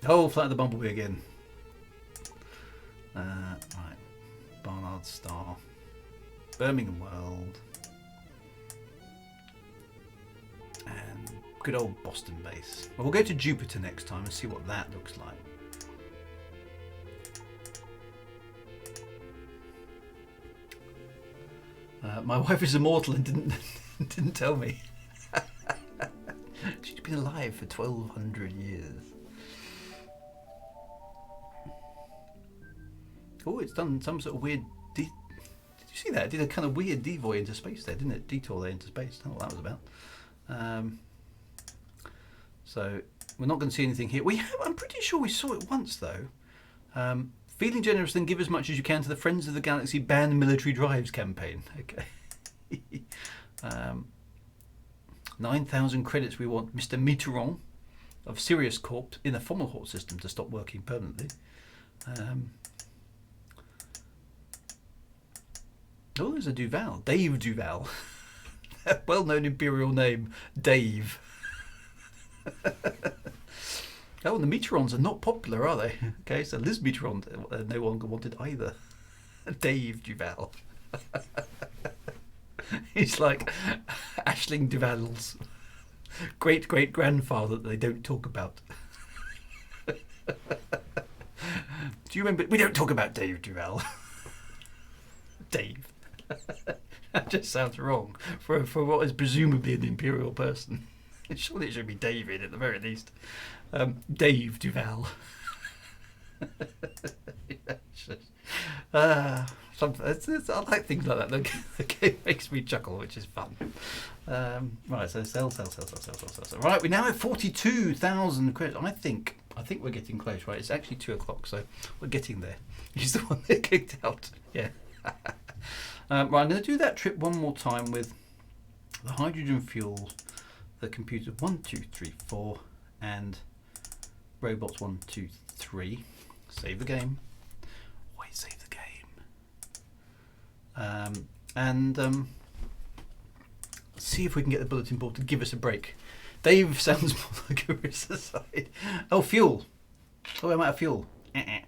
Oh, Flight of the Bumblebee again. Right, Barnard Star, Birmingham World, and good old Boston base. Well, we'll go to Jupiter next time and see what that looks like. My wife is immortal and didn't tell me. She's been alive for 1,200 years. Oh, it's done some sort of weird. Did you see that? It did a kind of weird devoy into space there, didn't it? Detour there into space. I don't know what that was about. So we're not going to see anything here. I'm pretty sure we saw it once though. Feeling generous, then give as much as you can to the Friends of the Galaxy Ban Military Drives campaign. Okay. 9,000 credits. We want Mr. Mitterrand of Sirius Corp in the Fomalhaut system to stop working permanently. Oh, there's a Duval. Dave Duval. Well-known imperial name, Dave. Oh, and the Mitterrands are not popular, are they? Okay, so Liz Mitterrand no longer wanted either. Dave Duval. He's like Aisling Duval's great-great-grandfather that they don't talk about. Do you remember? We don't talk about Dave Duval. Dave. That just sounds wrong for what is presumably an imperial person. Surely it should be David at the very least. Dave Duval. I like things like that. The game makes me chuckle, which is fun. Right, so sell. Right, we now have 42,000 credits. I think we're getting close. Right, it's actually 2:00, so we're getting there. He's the one that kicked out. Yeah. Right, I'm going to do that trip one more time with the hydrogen fuel, the computer 1, 2, 3, 4, and robots 1, 2, 3. Save the game. Always save the game. And see if we can get the bulletin board to give us a break. Dave sounds more like a risk aside. Oh, fuel. Oh, I'm out of fuel. I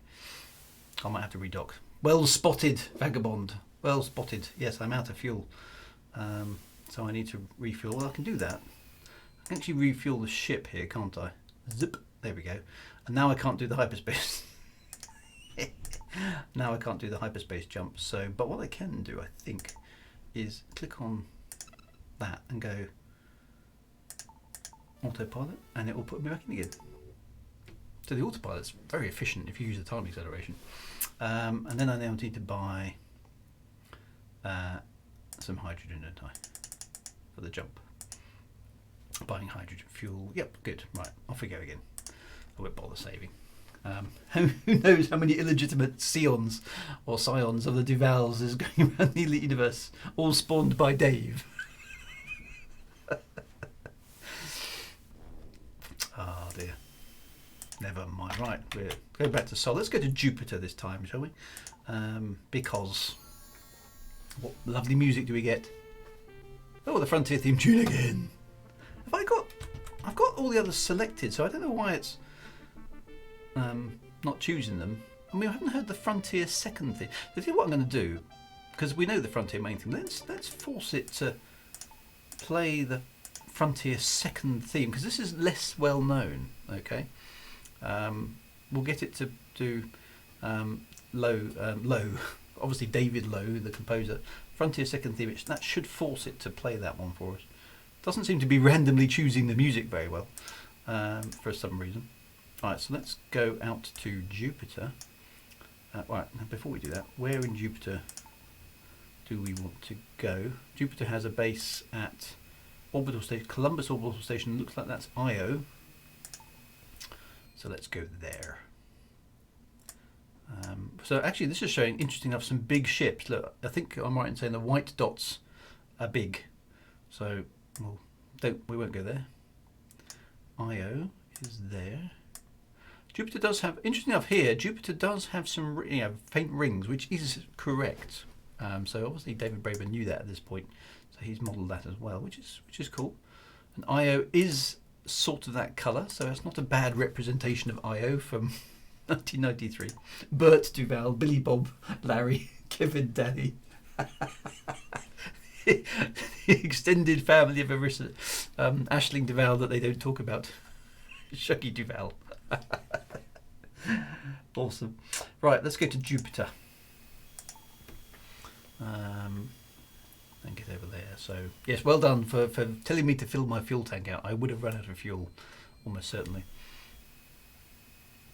might have to redock. Well spotted, vagabond. Well spotted. Yes, I'm out of fuel. So I need to refuel. Well, I can do that. I can actually refuel the ship here, can't I? Zip. There we go. And now I can't do the hyperspace. Now I can't do the hyperspace jump. So, but what I can do, I think, is click on that and go autopilot, and it will put me back in again. So the autopilot's very efficient if you use the time acceleration. And then I now need to buy some hydrogen, don't I, for the jump. Buying hydrogen fuel. Yep, good. Right, off we go again. I won't bother saving. Who knows how many illegitimate scions or scions of the Duvals is going around the universe, all spawned by Dave. Oh dear. Never mind. Right, we'll go back to Sol. Let's go to Jupiter this time, shall we? Because what lovely music do we get? Oh, the Frontier theme tune again. I've got all the others selected, so I don't know why it's not choosing them. I mean, I haven't heard the Frontier second theme. So I think what I'm going to do, because we know the Frontier main theme, let's force it to play the Frontier second theme, because this is less well known. Okay, we'll get it to do Low. Obviously, David Lowe, the composer. Frontier second theme. That should force it to play that one for us. Doesn't seem to be randomly choosing the music very well for some reason. Alright, so let's go out to Jupiter. Right, now before we do that, where in Jupiter do we want to go? Jupiter has a base at Orbital Station, Columbus Orbital Station. Looks like that's Io. So let's go there. So actually this is showing, interesting enough, some big ships. Look, I think I'm right in saying the white dots are big. So we won't go there. Io is there. Jupiter does have, interesting enough here, Jupiter does have some faint rings, which is correct. So obviously David Braben knew that at this point, so he's modelled that as well, which is cool. And Io is sort of that colour, so it's not a bad representation of Io from 1993. Bert Duval, Billy Bob, Larry, Kevin, Danny. The extended family of Arissa, Aisling Duval that they don't talk about. Shuggy Duval. Awesome. Right, let's go to Jupiter. And get over there. So, yes, well done for telling me to fill my fuel tank out. I would have run out of fuel, almost certainly.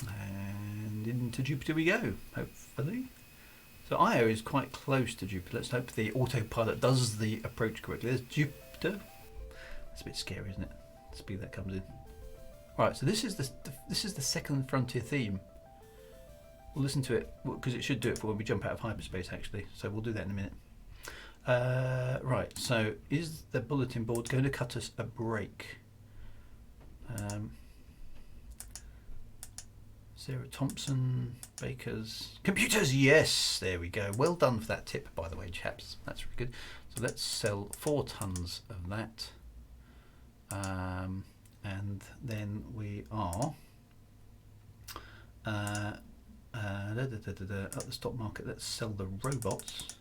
And into Jupiter we go, hopefully. So Io is quite close to Jupiter. Let's hope the autopilot does the approach correctly. There's Jupiter. That's a bit scary, isn't it? The speed that comes in. Right, so this is the second Frontier theme. We'll listen to it because it should do it for when we jump out of hyperspace, actually. So we'll do that in a minute. Right, so is the bulletin board going to cut us a break? Sarah Thompson, Baker's computers, yes, there we go. Well done for that tip, by the way, chaps. That's really good. So let's sell 4 tons of that. And then we are at the stock market. Let's sell the robots.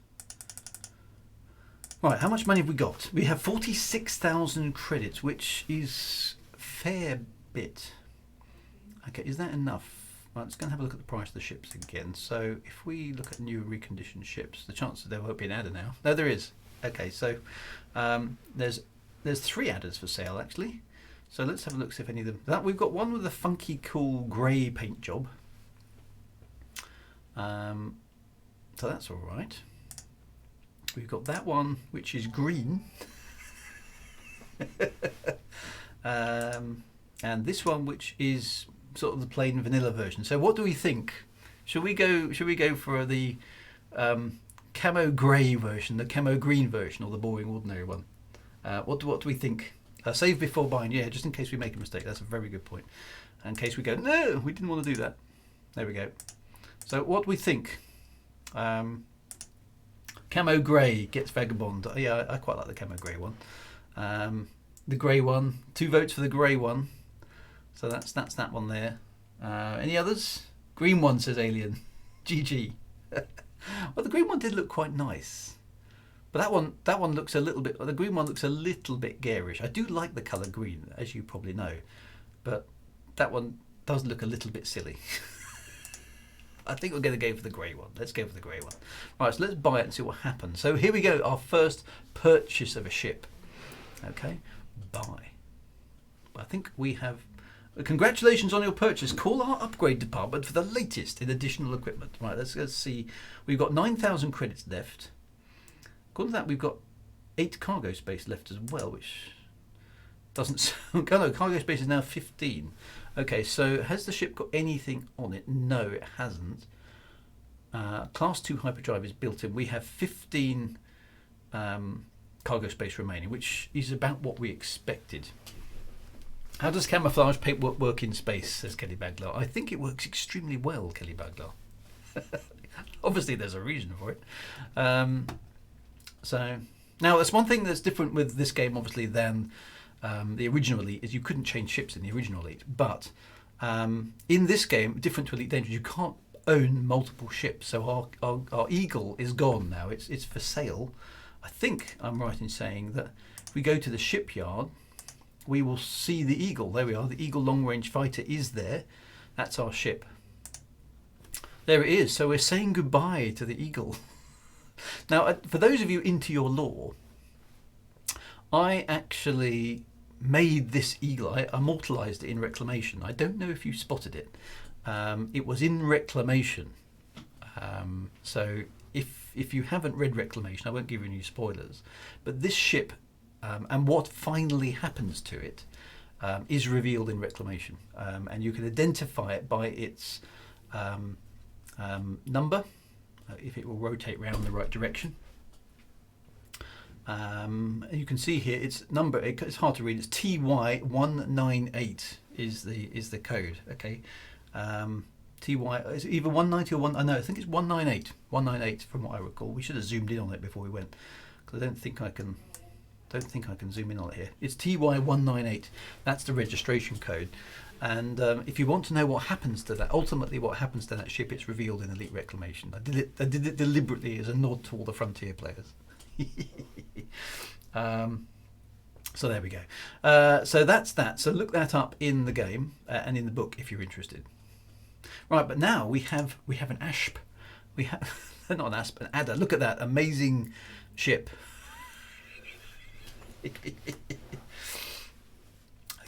Right, how much money have we got? We have 46,000 credits, which is a fair bit. Okay, is that enough? Right, let's go and have a look at the price of the ships again. So if we look at new reconditioned ships, the chances there won't be an adder now. No, there is. Okay, so there's 3 adders for sale actually. So let's have a look, see if any of them. We've got one with a funky, cool grey paint job. So that's all right. We've got that one which is green, and this one which is sort of the plain vanilla version. So what do we think? Should we go for the camo grey version, the camo green version, or the boring ordinary one? What do we think? Save before buying, yeah, just in case we make a mistake. That's a very good point. In case we go, no, we didn't want to do that. There we go. So what do we think? Camo grey gets Vagabond. Yeah, I quite like the camo grey one. The grey one, 2 votes for the grey one. So that's that one there. Any others? Green one, says Alien. GG. Well, the green one did look quite nice. But that one looks a little bit, the green one looks a little bit garish. I do like the colour green, as you probably know. But that one does look a little bit silly. I think we're going to go for the grey one. Let's go for the grey one. Right, so let's buy it and see what happens. So here we go, our first purchase of a ship. Okay, buy. I think we have... Congratulations on your purchase. Call our upgrade department for the latest in additional equipment. Right, let's see. We've got 9,000 credits left. According to that, we've got 8 cargo space left as well, which doesn't sound... Oh no, cargo space is now 15. Okay, so has the ship got anything on it? No, it hasn't. Class 2 hyperdrive is built in. We have 15 cargo space remaining, which is about what we expected. How does camouflage paint work in space, says Kelly Baglar? I think it works extremely well, Kelly Baglar. Obviously, there's a reason for it. So now, that's one thing that's different with this game, obviously, than the original Elite, is you couldn't change ships in the original Elite. But in this game, different to Elite Dangerous, you can't own multiple ships. So our Eagle is gone now. It's for sale. I think I'm right in saying that if we go to the shipyard, we will see the Eagle. There we are. The Eagle Long Range Fighter is there. That's our ship. There it is. So we're saying goodbye to the Eagle. Now, for those of you into your lore, I actually made this Eagle. I immortalised it in Reclamation. I don't know if you spotted it. It was in Reclamation. So if you haven't read Reclamation, I won't give you any spoilers. But this ship and what finally happens to it is revealed in Reclamation. And you can identify it by its number, if it will rotate round the right direction. You can see here its number. It's hard to read. It's TY198 is the code. Okay, TY is it either 190 or one. I know. I think it's 198. 198 from what I recall. We should have zoomed in on it before we went, because I don't think I can zoom in on it here. It's TY198. That's the registration code. And if you want to know what happens to that, ultimately what happens to that ship, it's revealed in Elite Reclamation. I did it deliberately as a nod to all the Frontier players. So there we go. So that's that. So look that up in the game and in the book if you're interested. Right, but now we have an asp. We have not an asp, an adder. Look at that amazing ship.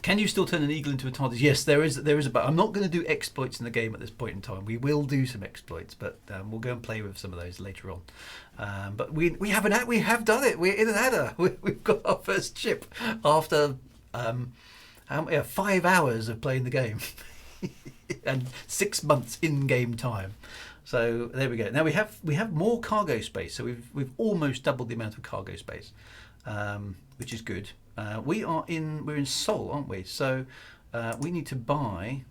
Can you still turn an Eagle into a TARDIS? Yes, there is a. But I'm not going to do exploits in the game at this point in time. We will do some exploits, but we'll go and play with some of those later on. But we have done it. We're in an adder. We've got our first ship after 5 hours of playing the game and 6 months in-game time. So there we go. Now we have more cargo space. So we've almost doubled the amount of cargo space, which is good. We're in Seoul, aren't we? So we need to buy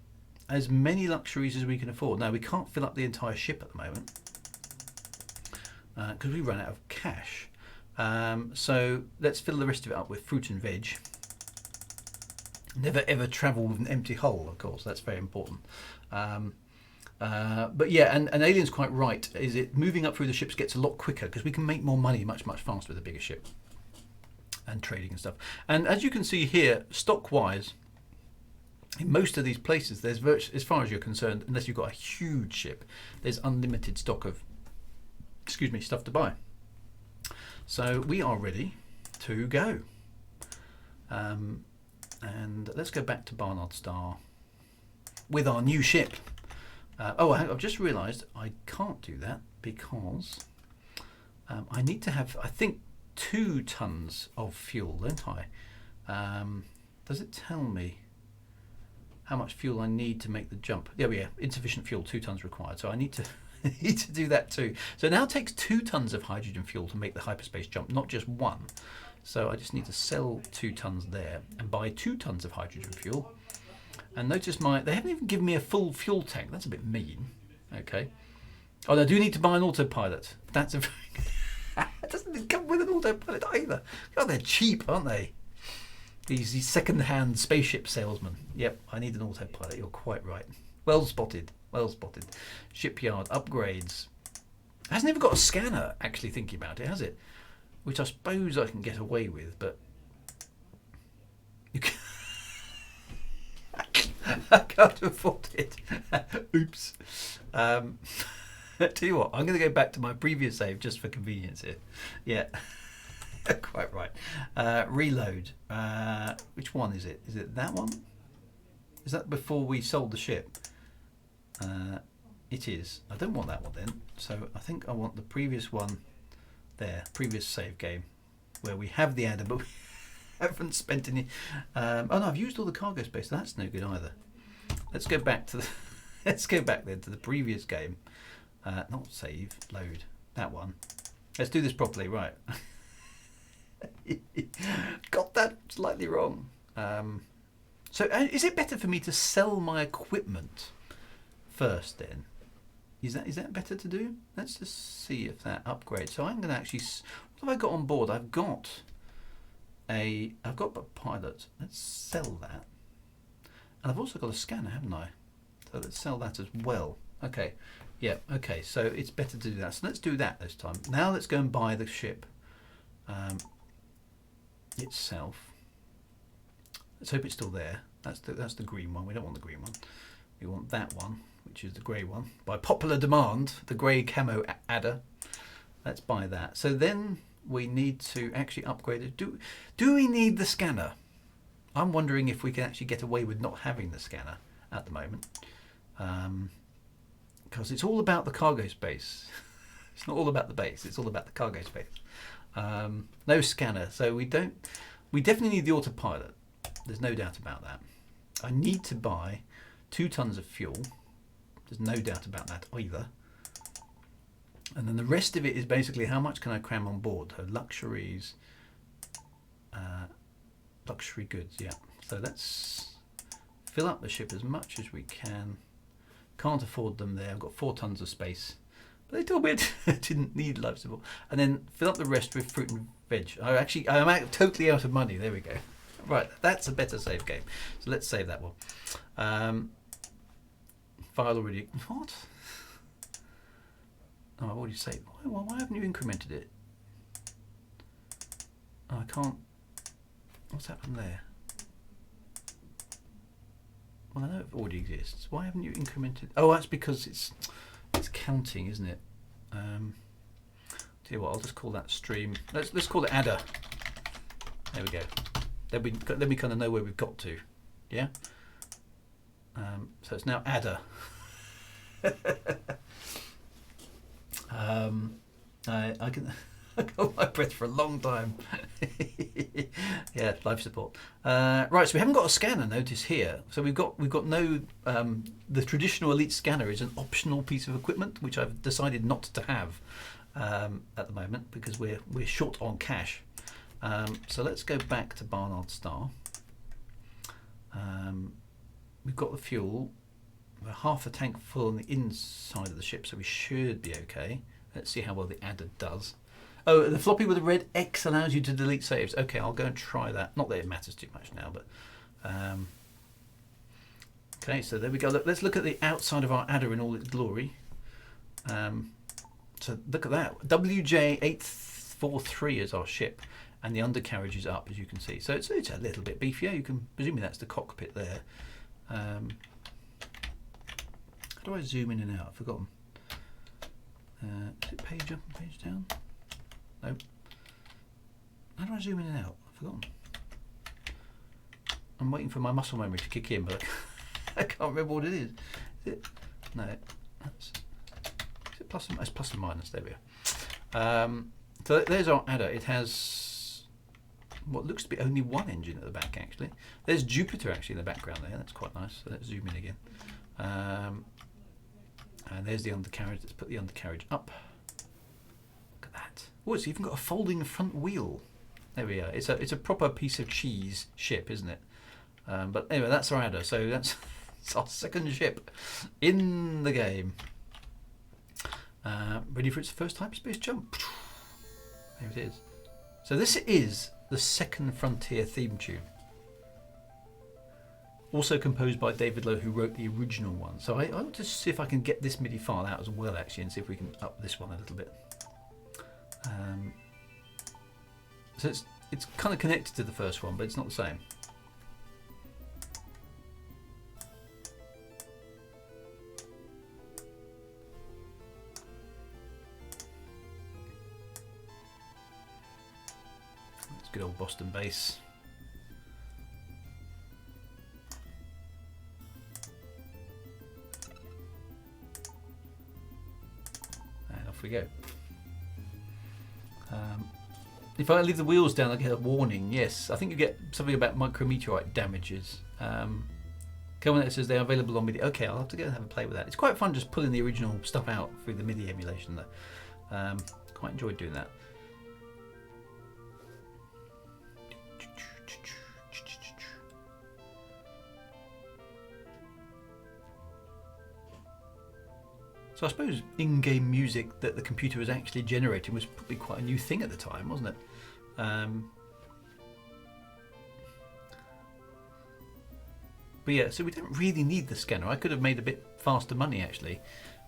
as many luxuries as we can afford. Now we can't fill up the entire ship at the moment because we run out of cash. So let's fill the rest of it up with fruit and veg. Never ever travel with an empty hull, of course. That's very important. But yeah, and Alien's quite right. Is it moving up through the ships gets a lot quicker because we can make more money much faster with a bigger ship. And trading and stuff. And as you can see here, stock wise, in most of these places, there's as far as you're concerned, unless you've got a huge ship, there's unlimited stock of, stuff to buy. So we are ready to go. And let's go back to Barnard Star with our new ship. I've just realised I can't do that because I need to have, I think, 2 tons of fuel, don't I? Does it tell me how much fuel I need to make the jump? Yeah, insufficient fuel, 2 tons required. So I need to need to do that too. So now it takes 2 tons of hydrogen fuel to make the hyperspace jump, not just 1. So I just need to sell 2 tons there and buy 2 tons of hydrogen fuel. And notice they haven't even given me a full fuel tank. That's a bit mean. Okay. Oh, I do need to buy an autopilot. That's a. It doesn't come with an autopilot either. God, they're cheap, aren't they? These second-hand spaceship salesmen. Yep, I need an autopilot. You're quite right. Well spotted. Well spotted. Shipyard upgrades. It hasn't even got a scanner. Actually, thinking about it, has it? Which I suppose I can get away with, but you can. I can't afford it. Oops. Tell you what, I'm going to go back to my previous save just for convenience here. Yeah, quite right. Reload. Which one is it? Is it that one? Is that before we sold the ship? It is. I don't want that one then. So I think I want the previous one there, previous save game, where we have the adder, but we haven't spent any. Oh no, I've used all the cargo space. So that's no good either. Let's go back to the. Let's go back then to the previous game. Not save, load that one. Let's do this properly, right? Got that slightly wrong. So is it better for me to sell my equipment first then? Is that better to do? Let's just see if that upgrades. So I'm going to actually. What have I got on board? I've got a pilot. Let's sell that. And I've also got a scanner, haven't I? So let's sell that as well. Okay. Yeah. Okay. So it's better to do that. So let's do that this time. Now let's go and buy the ship itself. Let's hope it's still there. That's the green one. We don't want the green one. We want that one, which is the grey one. By popular demand, the grey camo adder. Let's buy that. So then we need to actually upgrade it. Do we need the scanner? I'm wondering if we can actually get away with not having the scanner at the moment. Because it's all about the cargo space. It's not all about the base. It's all about the cargo space. No scanner. So we definitely need the autopilot. There's no doubt about that. I need to buy 2 tons of fuel. There's no doubt about that either. And then the rest of it is basically how much can I cram on board? So luxuries, luxury goods, yeah. So let's fill up the ship as much as we can. Can't afford them there. I've got 4 tons of space. But they told me I didn't need life support. And then fill up the rest with fruit and veg. I'm totally out of money. There we go. Right, that's a better save game. So let's save that one. File already. What? Oh, I've already saved. Why haven't you incremented it? Oh, I can't. What's happened there? Well, I know it already exists. Why haven't you incremented? Oh, that's because it's counting, isn't it? Tell you what, I'll just call that stream. Let's call it adder. There we go. Then we kind of know where we've got to. Yeah. So it's now adder. I can hold my breath for a long time. Yeah, life support. Right, so we haven't got a scanner. Notice here. So we've got no. The traditional elite scanner is an optional piece of equipment, which I've decided not to have at the moment because we're short on cash. So let's go back to Barnard Star. We've got the fuel. We're half a tank full on the inside of the ship, so we should be okay. Let's see how well the adder does. Oh, the floppy with the red X allows you to delete saves. Okay, I'll go and try that. Not that it matters too much now, but okay. So there we go. Let's look at the outside of our adder in all its glory. So look at that. WJ843 is our ship, and the undercarriage is up, as you can see. So it's a little bit beefier. You can presumably that's the cockpit there. How do I zoom in and out? I've forgotten. Is it page up and page down? No. How do I zoom in and out? I've forgotten. I'm waiting for my muscle memory to kick in, but I can't remember what it is. Is it? No. Is it plus and, it's plus and minus? There we are. So there's our adder. It has what looks to be only one engine at the back, actually. There's Jupiter actually in the background there. That's quite nice. So let's zoom in again. And there's the undercarriage. Let's put the undercarriage up. Look at that. Oh, it's even got a folding front wheel. There we are. It's a proper piece of cheese ship, isn't it? But anyway, that's our adder. So that's it's our second ship in the game. Ready for its first hyperspace jump. There it is. So this is the Second Frontier theme tune. Also composed by David Lowe, who wrote the original one. So I want to see if I can get this MIDI file out as well, actually, and see if we can up this one a little bit. So it's kind of connected to the first one, but it's not the same. It's good old Boston bass. And off we go. If I leave the wheels down, I get a warning. Yes, I think you get something about micrometeorite damages. Comment says they are available on MIDI. Okay, I'll have to go and have a play with that. It's quite fun just pulling the original stuff out through the MIDI emulation though. Quite enjoyed doing that. So I suppose in-game music that the computer was actually generating was probably quite a new thing at the time, wasn't it? But yeah, so we don't really need the scanner. I could have made a bit faster money actually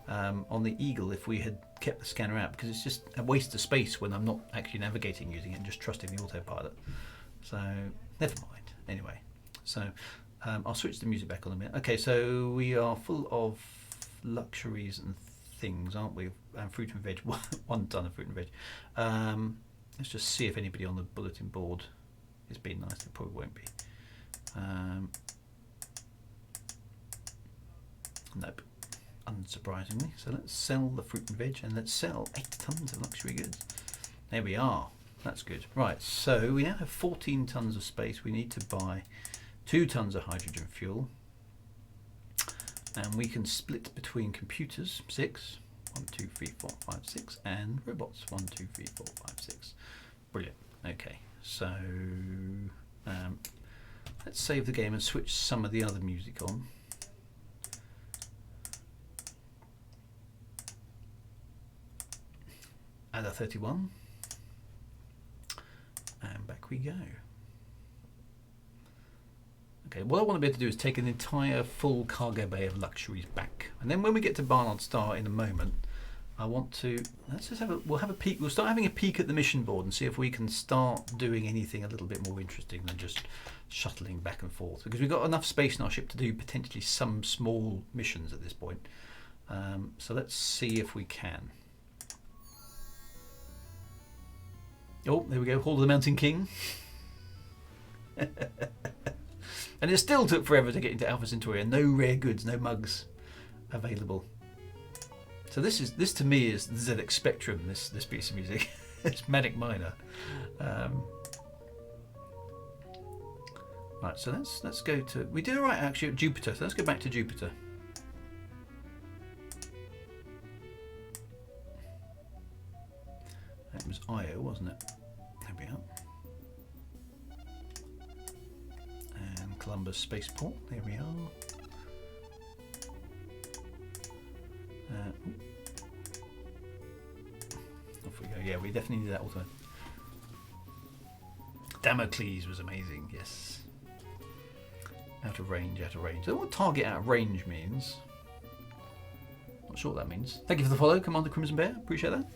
on the Eagle if we had kept the scanner out, because it's just a waste of space when I'm not actually navigating using it and just trusting the autopilot. So never mind. Anyway, so I'll switch the music back on a minute. Okay, so we are full of luxuries and things, aren't we? And fruit and veg. 1 ton of fruit and veg. Let's just see if anybody on the bulletin board is being nice. It probably won't be. Nope, unsurprisingly. So let's sell the fruit and veg, and let's sell 8 tons of luxury goods. There we are. That's good. Right, so we now have 14 tons of space. We need to buy 2 tons of hydrogen fuel. And we can split between computers, 6, 1, 2, 3, 4, 5, 6, and robots, 1, 2, 3, 4, 5, 6. Brilliant. Okay, so let's save the game and switch some of the other music on. Add a 31, and back we go. Okay, what I want to be able to do is take an entire full cargo bay of luxuries back, and then when we get to Barnard Star in a moment, I want to let's just we'll have a peek. We'll start having a peek at the mission board and see if we can start doing anything a little bit more interesting than just shuttling back and forth, because we've got enough space in our ship to do potentially some small missions at this point. So let's see if we can. Oh, there we go, Hall of the Mountain King. And it still took forever to get into Alpha Centauri. No rare goods, no mugs available. So this to me is the ZX Spectrum. This piece of music, it's Manic Minor. Right, so let's go to. We did all right actually at Jupiter. So let's go back to Jupiter. It was Io, wasn't it? There we are. And Columbus Spaceport. There we are. Off we go. Yeah, we definitely need that auto. Damocles was amazing. Yes. Out of range. Out of range. I don't know what target out of range means. Not sure what that means. Thank you for the follow, Commander Crimson Bear. Appreciate that.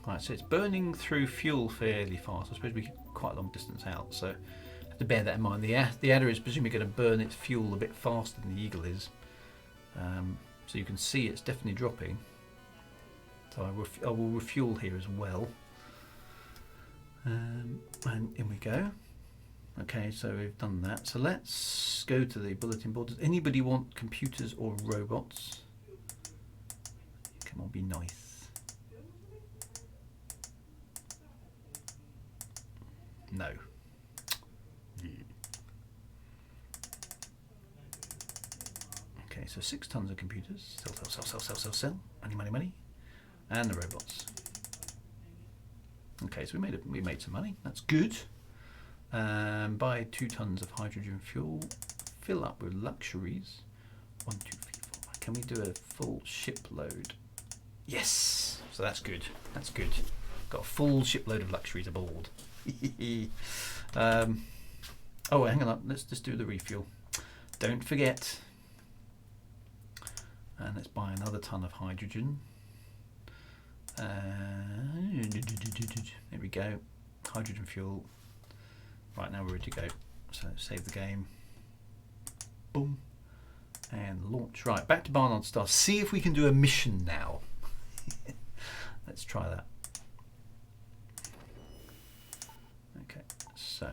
Right, so it's burning through fuel fairly fast. I suppose we get quite a long distance out, so to bear that in mind. The adder is presumably going to burn its fuel a bit faster than the eagle is. So you can see it's definitely dropping. So I will refuel here as well. And in we go. Okay, so we've done that. So let's go to the bulletin board. Does anybody want computers or robots? Come on, be nice. No. Yeah. Okay, so 6 tons of computers. Sell. Money. And the robots. Okay, so we made some money. That's good. Buy 2 tons of hydrogen fuel. Fill up with luxuries. 1, 2, 3, 4. Can we do a full ship load? Yes. So that's good. That's good. Got a full shipload of luxuries aboard. Oh, hang on. Let's just do the refuel. Don't forget. And let's buy another ton of hydrogen. There we go. Hydrogen fuel. Right, now we're ready to go. So save the game. Boom. And launch. Right, back to Barnard Star. See if we can do a mission now. Let's try that. Okay, so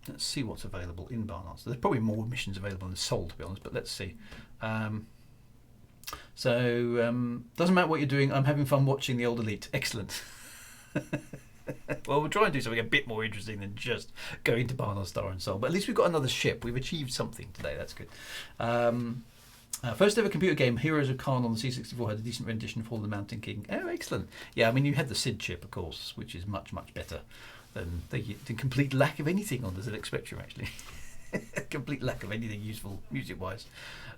let's see what's available in Barnard Star. There's probably more missions available in the Sol, to be honest, but let's see. Doesn't matter what you're doing, I'm having fun watching the Old Elite. Excellent. Well, we'll try and do something a bit more interesting than just going to Barnard Star and Sol, but at least we've got another ship. We've achieved something today, that's good. First ever computer game, Heroes of Khan on the C64 had a decent rendition for the Mountain King. Oh, excellent. Yeah, I mean, you had the SID chip, of course, which is much, much better than the complete lack of anything on the ZX Spectrum, actually. Complete lack of anything useful music-wise.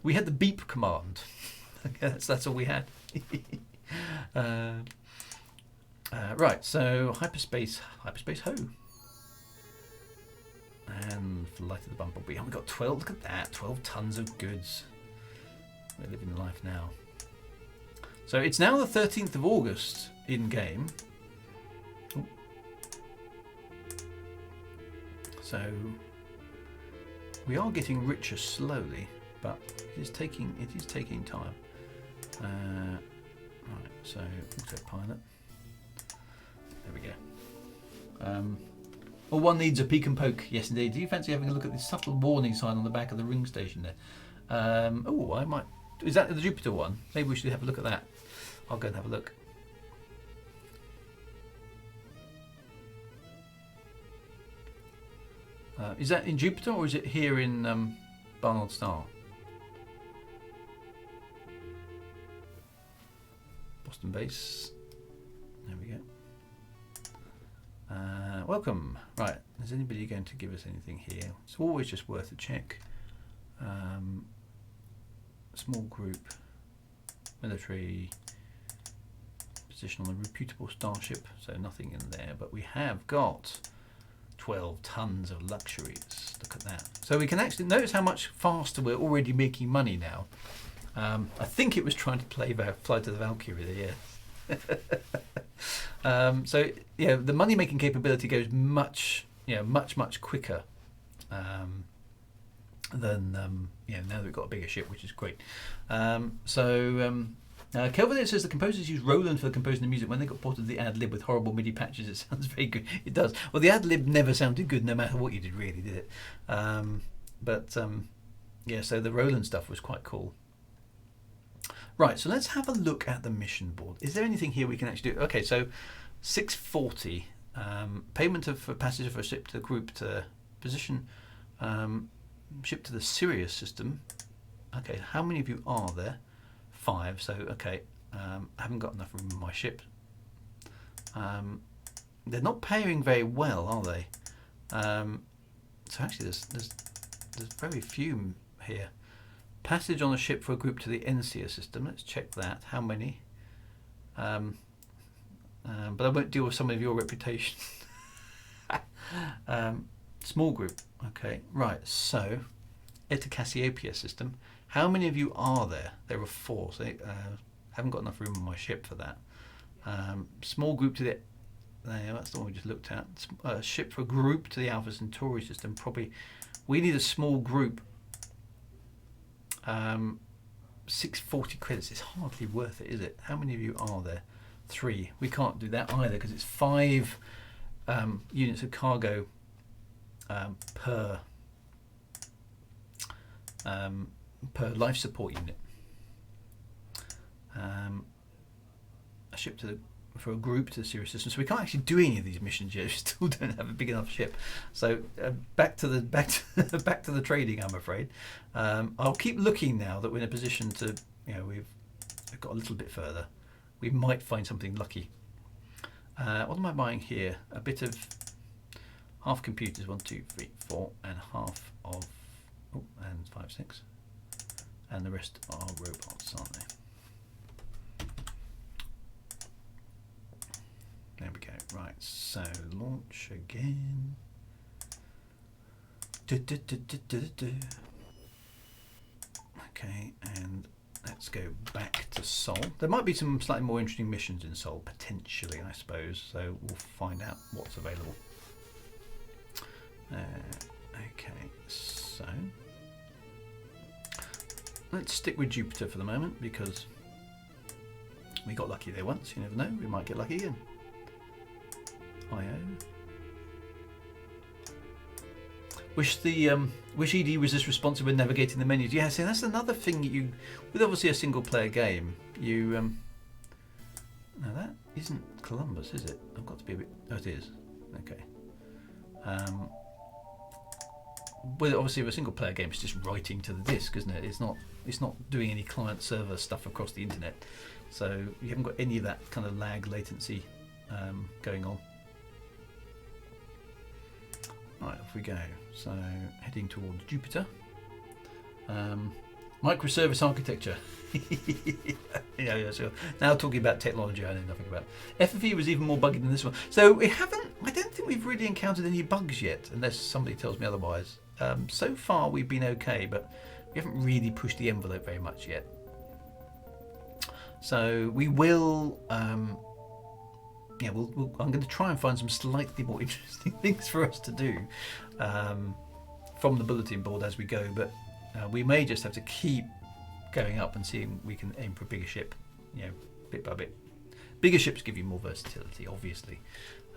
We had the beep command. That's all we had. Right, so hyperspace ho. And Flight of the Bumblebee. And we got 12, look at that, 12 tons of goods. We're living the life now. So it's now the 13th of August in game. Ooh. So we are getting richer slowly, but it is taking time. Right, so autopilot. There we go. Well, one needs a peek and poke. Yes, indeed. Do you fancy having a look at the subtle warning sign on the back of the ring station there? Oh, I might. Is that the Jupiter one? Maybe we should have a look at that. I'll go and have a look. Is that in Jupiter or is it here in Barnard Star? Boston base. There we go. Welcome. Right, is anybody going to give us anything here? It's always just worth a check. Small group, military, position on a reputable starship, so nothing in there, but we have got 12 tons of luxuries. Look at that. So we can actually notice how much faster we're already making money now. I think it was trying to play Flight of the Valkyrie there, yeah. So yeah, the money making capability goes much quicker than now that we've got a bigger ship, which is great. Kelvin says the composers use Roland for composing the music. When they got ported the ad lib with horrible MIDI patches, it sounds very good. It does. Well, the ad lib never sounded good, no matter what you did, really, did it? Yeah. So the Roland stuff was quite cool. Right. So let's have a look at the mission board. Is there anything here we can actually do? Okay. So 640 payment of passenger for a ship to the group to position. Ship to the Sirius system. Okay, how many of you are there? 5. So okay, I haven't got enough room in my ship. They're not paying very well, are they? So actually, there's very few here. Passage on a ship for a group to the NCA system. Let's check that. How many? But I won't deal with some of your reputation. Small group. Okay, right. So, Eta Cassiopeia system. How many of you are there? There are 4. So, haven't got enough room on my ship for that. Small group to there. That's the one we just looked at. Ship for a group to the Alpha Centauri system. Probably, we need a small group. 640 credits is hardly worth it, is it? How many of you are there? 3. We can't do that either because it's 5 units of cargo per life support unit. A ship for a group to the Sirius system, so we can't actually do any of these missions yet. We still don't have a big enough ship. So back to the trading, I'm afraid. I'll keep looking now that we're in a position to, we've got a little bit further. We might find something lucky. What am I buying here? A bit of half computers, 1, 2, 3, 4, and half of and 5, 6, and the rest are robots, aren't they? There we go. Right, so launch again. Okay, and let's go back to Sol. There might be some slightly more interesting missions in Sol, potentially, I suppose. So we'll find out what's available. Okay, so let's stick with Jupiter for the moment because we got lucky there once. You never know, we might get lucky again. IO. Wish ED was this responsive when navigating the menus. Yeah, see, that's another thing with obviously a single player game, no, that isn't Columbus, is it? I've got to be a bit, oh, it is. Okay. Well, obviously with a single player game, it's just writing to the disk, isn't it? It's not doing any client server stuff across the internet. So you haven't got any of that kind of lag latency going on. Right, off we go. So heading towards Jupiter. Microservice architecture. Yeah, sure. Now talking about technology I know nothing about. FFE was even more buggy than this one. So I don't think we've really encountered any bugs yet, unless somebody tells me otherwise. So far we've been okay, but we haven't really pushed the envelope very much yet. So we will, I'm going to try and find some slightly more interesting things for us to do from the bulletin board as we go, but we may just have to keep going up and seeing we can aim for a bigger ship, bit by bit. Bigger ships give you more versatility, obviously.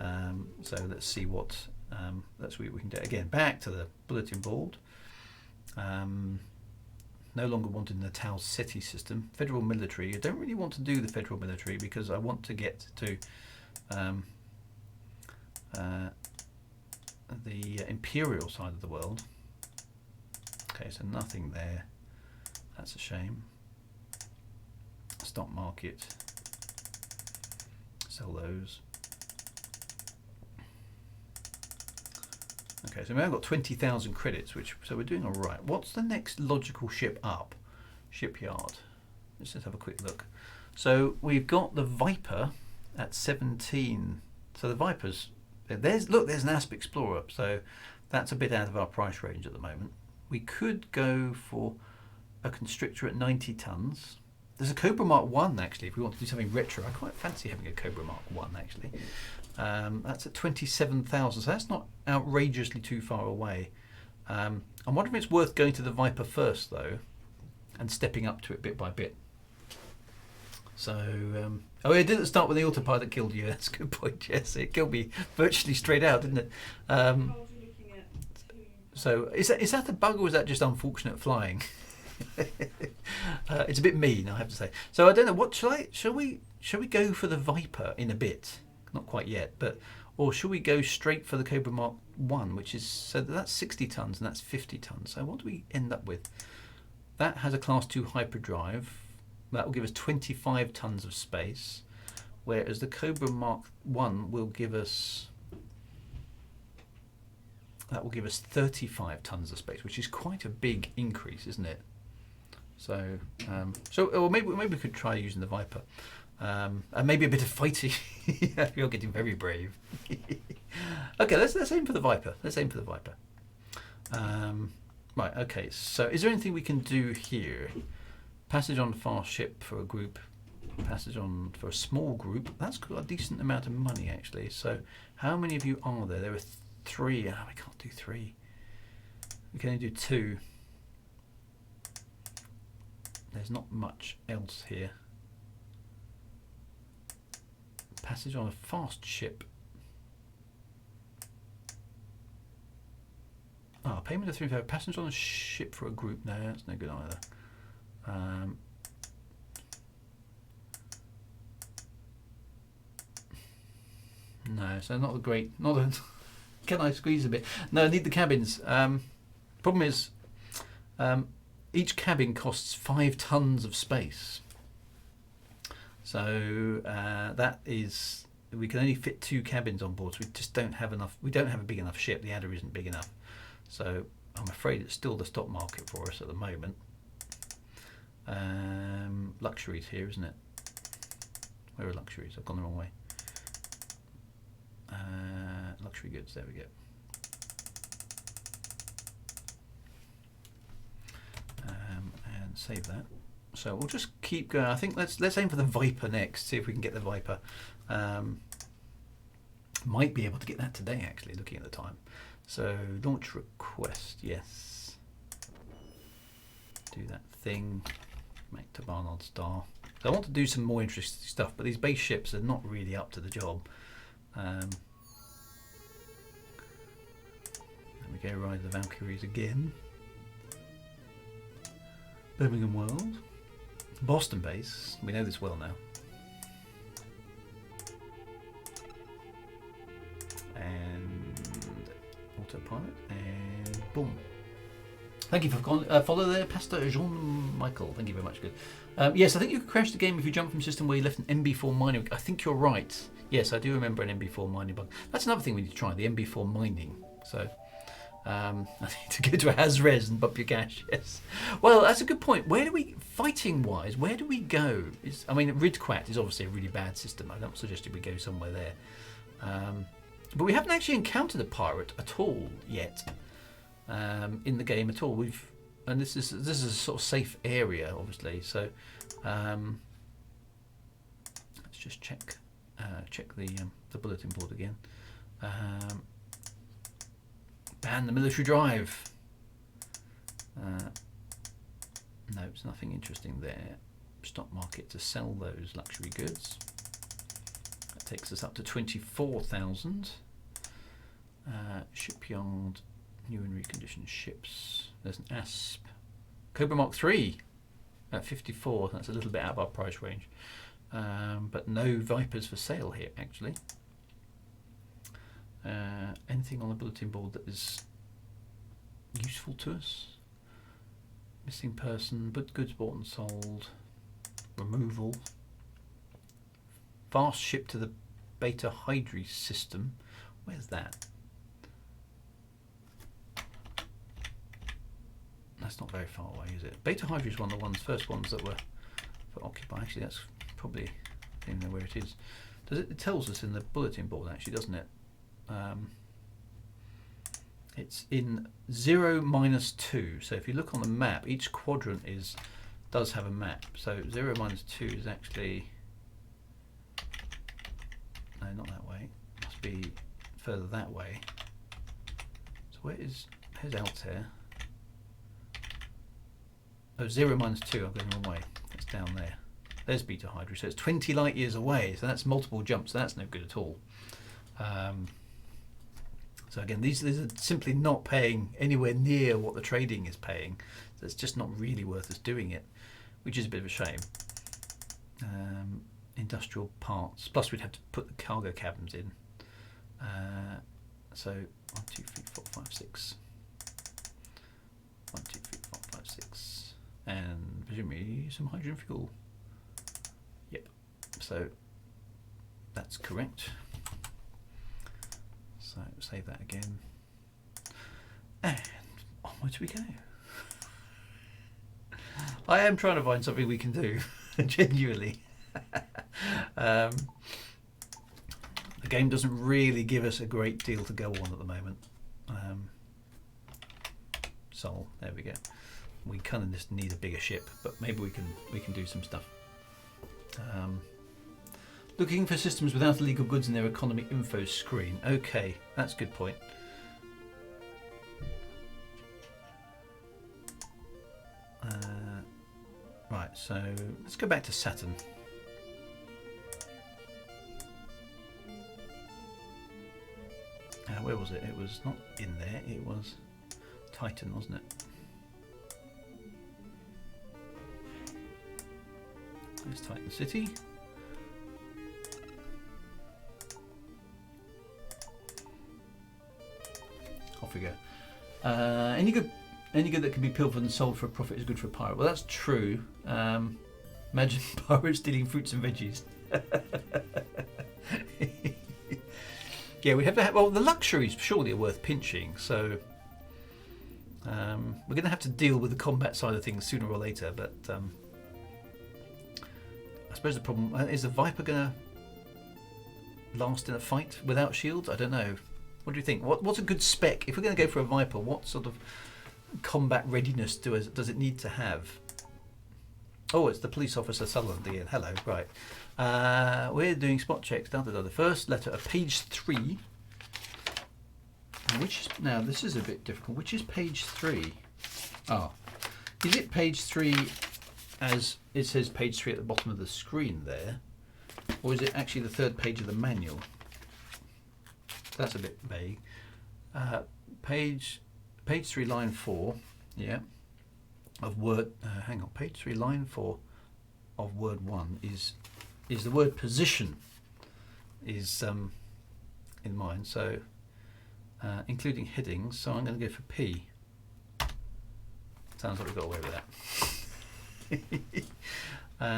So let's see what we can do. Again, back to the bulletin board. No longer wanted in the Tau Ceti system. Federal military. I don't really want to do the federal military because I want to get to the imperial side of the world. Okay, so nothing there. That's a shame. Stock market. Sell those. Okay, so we've now got 20,000 credits, so we're doing all right. What's the next logical ship up? Shipyard. Let's just have a quick look. So we've got the Viper at 17. So the Vipers, there's an Asp Explorer, so that's a bit out of our price range at the moment. We could go for a Constrictor at 90 tons. There's a Cobra Mark 1 actually, if we want to do something retro. I quite fancy having a Cobra Mark 1 actually. That's at 27,000, so that's not outrageously too far away. I'm wondering if it's worth going to the Viper first though, and stepping up to it bit by bit. So, oh, it didn't start when the autopilot killed you. That's a good point, Jess. It killed me virtually straight out, didn't it? So, is that a bug or is that just unfortunate flying? It's a bit mean, I have to say. So I don't know. What shall we go for the Viper in a bit? Not quite yet, or shall we go straight for the Cobra Mark 1, which is, so that's 60 tons and that's 50 tons. So what do we end up with? That has a Class 2 hyperdrive. That will give us 25 tons of space, whereas the Cobra Mark 1 will give us 35 tons of space, which is quite a big increase, isn't it? So, or maybe we could try using the Viper. And maybe a bit of fighting. You're getting very brave. Okay, let's aim for the Viper. Right, okay, so is there anything we can do here? Passage on fast ship for a group. Passage on for a small group. That's got a decent amount of money actually. So how many of you are there? There are 3. Oh, we can't do 3. We can only do 2. There's not much else here. Passage on a fast ship. Payment of 3 passage on a ship for a group. No, that's no good either. No, so not a great. Not a. Can I squeeze a bit? No, I need the cabins. Problem is, each cabin costs 5 tons of space. So that is, we can only fit 2 cabins on board. So we just don't have enough. We don't have a big enough ship. The adder isn't big enough. So I'm afraid it's still the stock market for us at the moment. Luxuries here, isn't it? Where are luxuries? I've gone the wrong way. Luxury goods. There we go. And save that. So we'll just keep going. I think let's aim for the Viper next. See if we can get the Viper. Might be able to get that today. Actually, looking at the time. So launch request. Yes. Do that thing. Make to Barnard Star. So I want to do some more interesting stuff, but these base ships are not really up to the job. There we go, ride the Valkyries again. Birmingham World. Boston base, we know this well now. And autopilot, and boom. Thank you for follow there, Pastor Jean-Michael. Thank you very much. Good. Yes, I think you could crash the game if you jump from a system where you left an MB4 mining. I think you're right. Yes, I do remember an MB4 mining bug. That's another thing we need to try, the MB4 mining. So I need to go to a Hazres and bump your cash. Yes. Well, that's a good point. Where do we, fighting wise, where do we go? I mean, Ridquat is obviously a really bad system. I don't suggest we go somewhere there. But we haven't actually encountered a pirate at all yet. In the game at all. And this is a sort of safe area, obviously. So let's just check the bulletin board again. Ban the military drive. No, there's nothing interesting there. Stock market to sell those luxury goods. That takes us up to 24,000. Shipyard. New and reconditioned ships. There's an Asp. Cobra Mark III at 54. That's a little bit out of our price range. But no Vipers for sale here, actually. Anything on the bulletin board that is useful to us? Missing person, but goods bought and sold. Removal. Fast ship to the Beta Hydri system. Where's that? That's not very far away, is it? Beta Hydra is one of the first ones that were for Occupy. Actually, that's probably, I don't know where it is. It tells us in the bulletin board, actually, doesn't it? It's in 0 - 2. So if you look on the map, each quadrant does have a map. So 0 - 2 is actually, no, not that way. It must be further that way. So here's Altair. Oh, 0 - 2, I'm going the wrong way. It's down there. There's Beta Hydra, so it's 20 light years away, so that's multiple jumps, so that's no good at all. So again, these are simply not paying anywhere near what the trading is paying, so it's just not really worth us doing it, which is a bit of a shame. Industrial parts, plus we'd have to put the cargo cabins in. So 1, 2, 3, 4, 5, 6. 1, 2, 3, 4, 5, 6. And presumably some hydrogen fuel. Yep. So that's correct. So save that again. And onwards we go. I am trying to find something we can do, genuinely. The game doesn't really give us a great deal to go on at the moment. Sol, there we go. We kind of just need a bigger ship, but maybe we can do some stuff. Looking for systems without illegal goods in their economy info screen. Okay, that's a good point. Right, so let's go back to Saturn. Where was it? It was not in there, it was Titan, wasn't it? There's Titan City. Off we go. Any good that can be pilfered and sold for a profit is good for a pirate. Well, that's true. Imagine pirates stealing fruits and veggies. Yeah, we have to have. Well, the luxuries surely are worth pinching. So we're going to have to deal with the combat side of things sooner or later. But I suppose the problem is the Viper going to last in a fight without shields. I don't know. What do you think? What's a good spec? If we're going to go for a Viper, what sort of combat readiness does it need to have? Oh, it's the police officer Sutherland again. Hello, right. We're doing spot checks. The first letter of page 3. Now this is a bit difficult. Which is page 3? Oh, is it page 3 as it says page 3 at the bottom of the screen there, or is it actually the third page of the manual? That's a bit vague. Page 3, line 4. Yeah. Of word. Hang on. Page 3, line 4 of word 1 is the word position is in mine. So including headings. So I'm going to go for P. Sounds like we got away with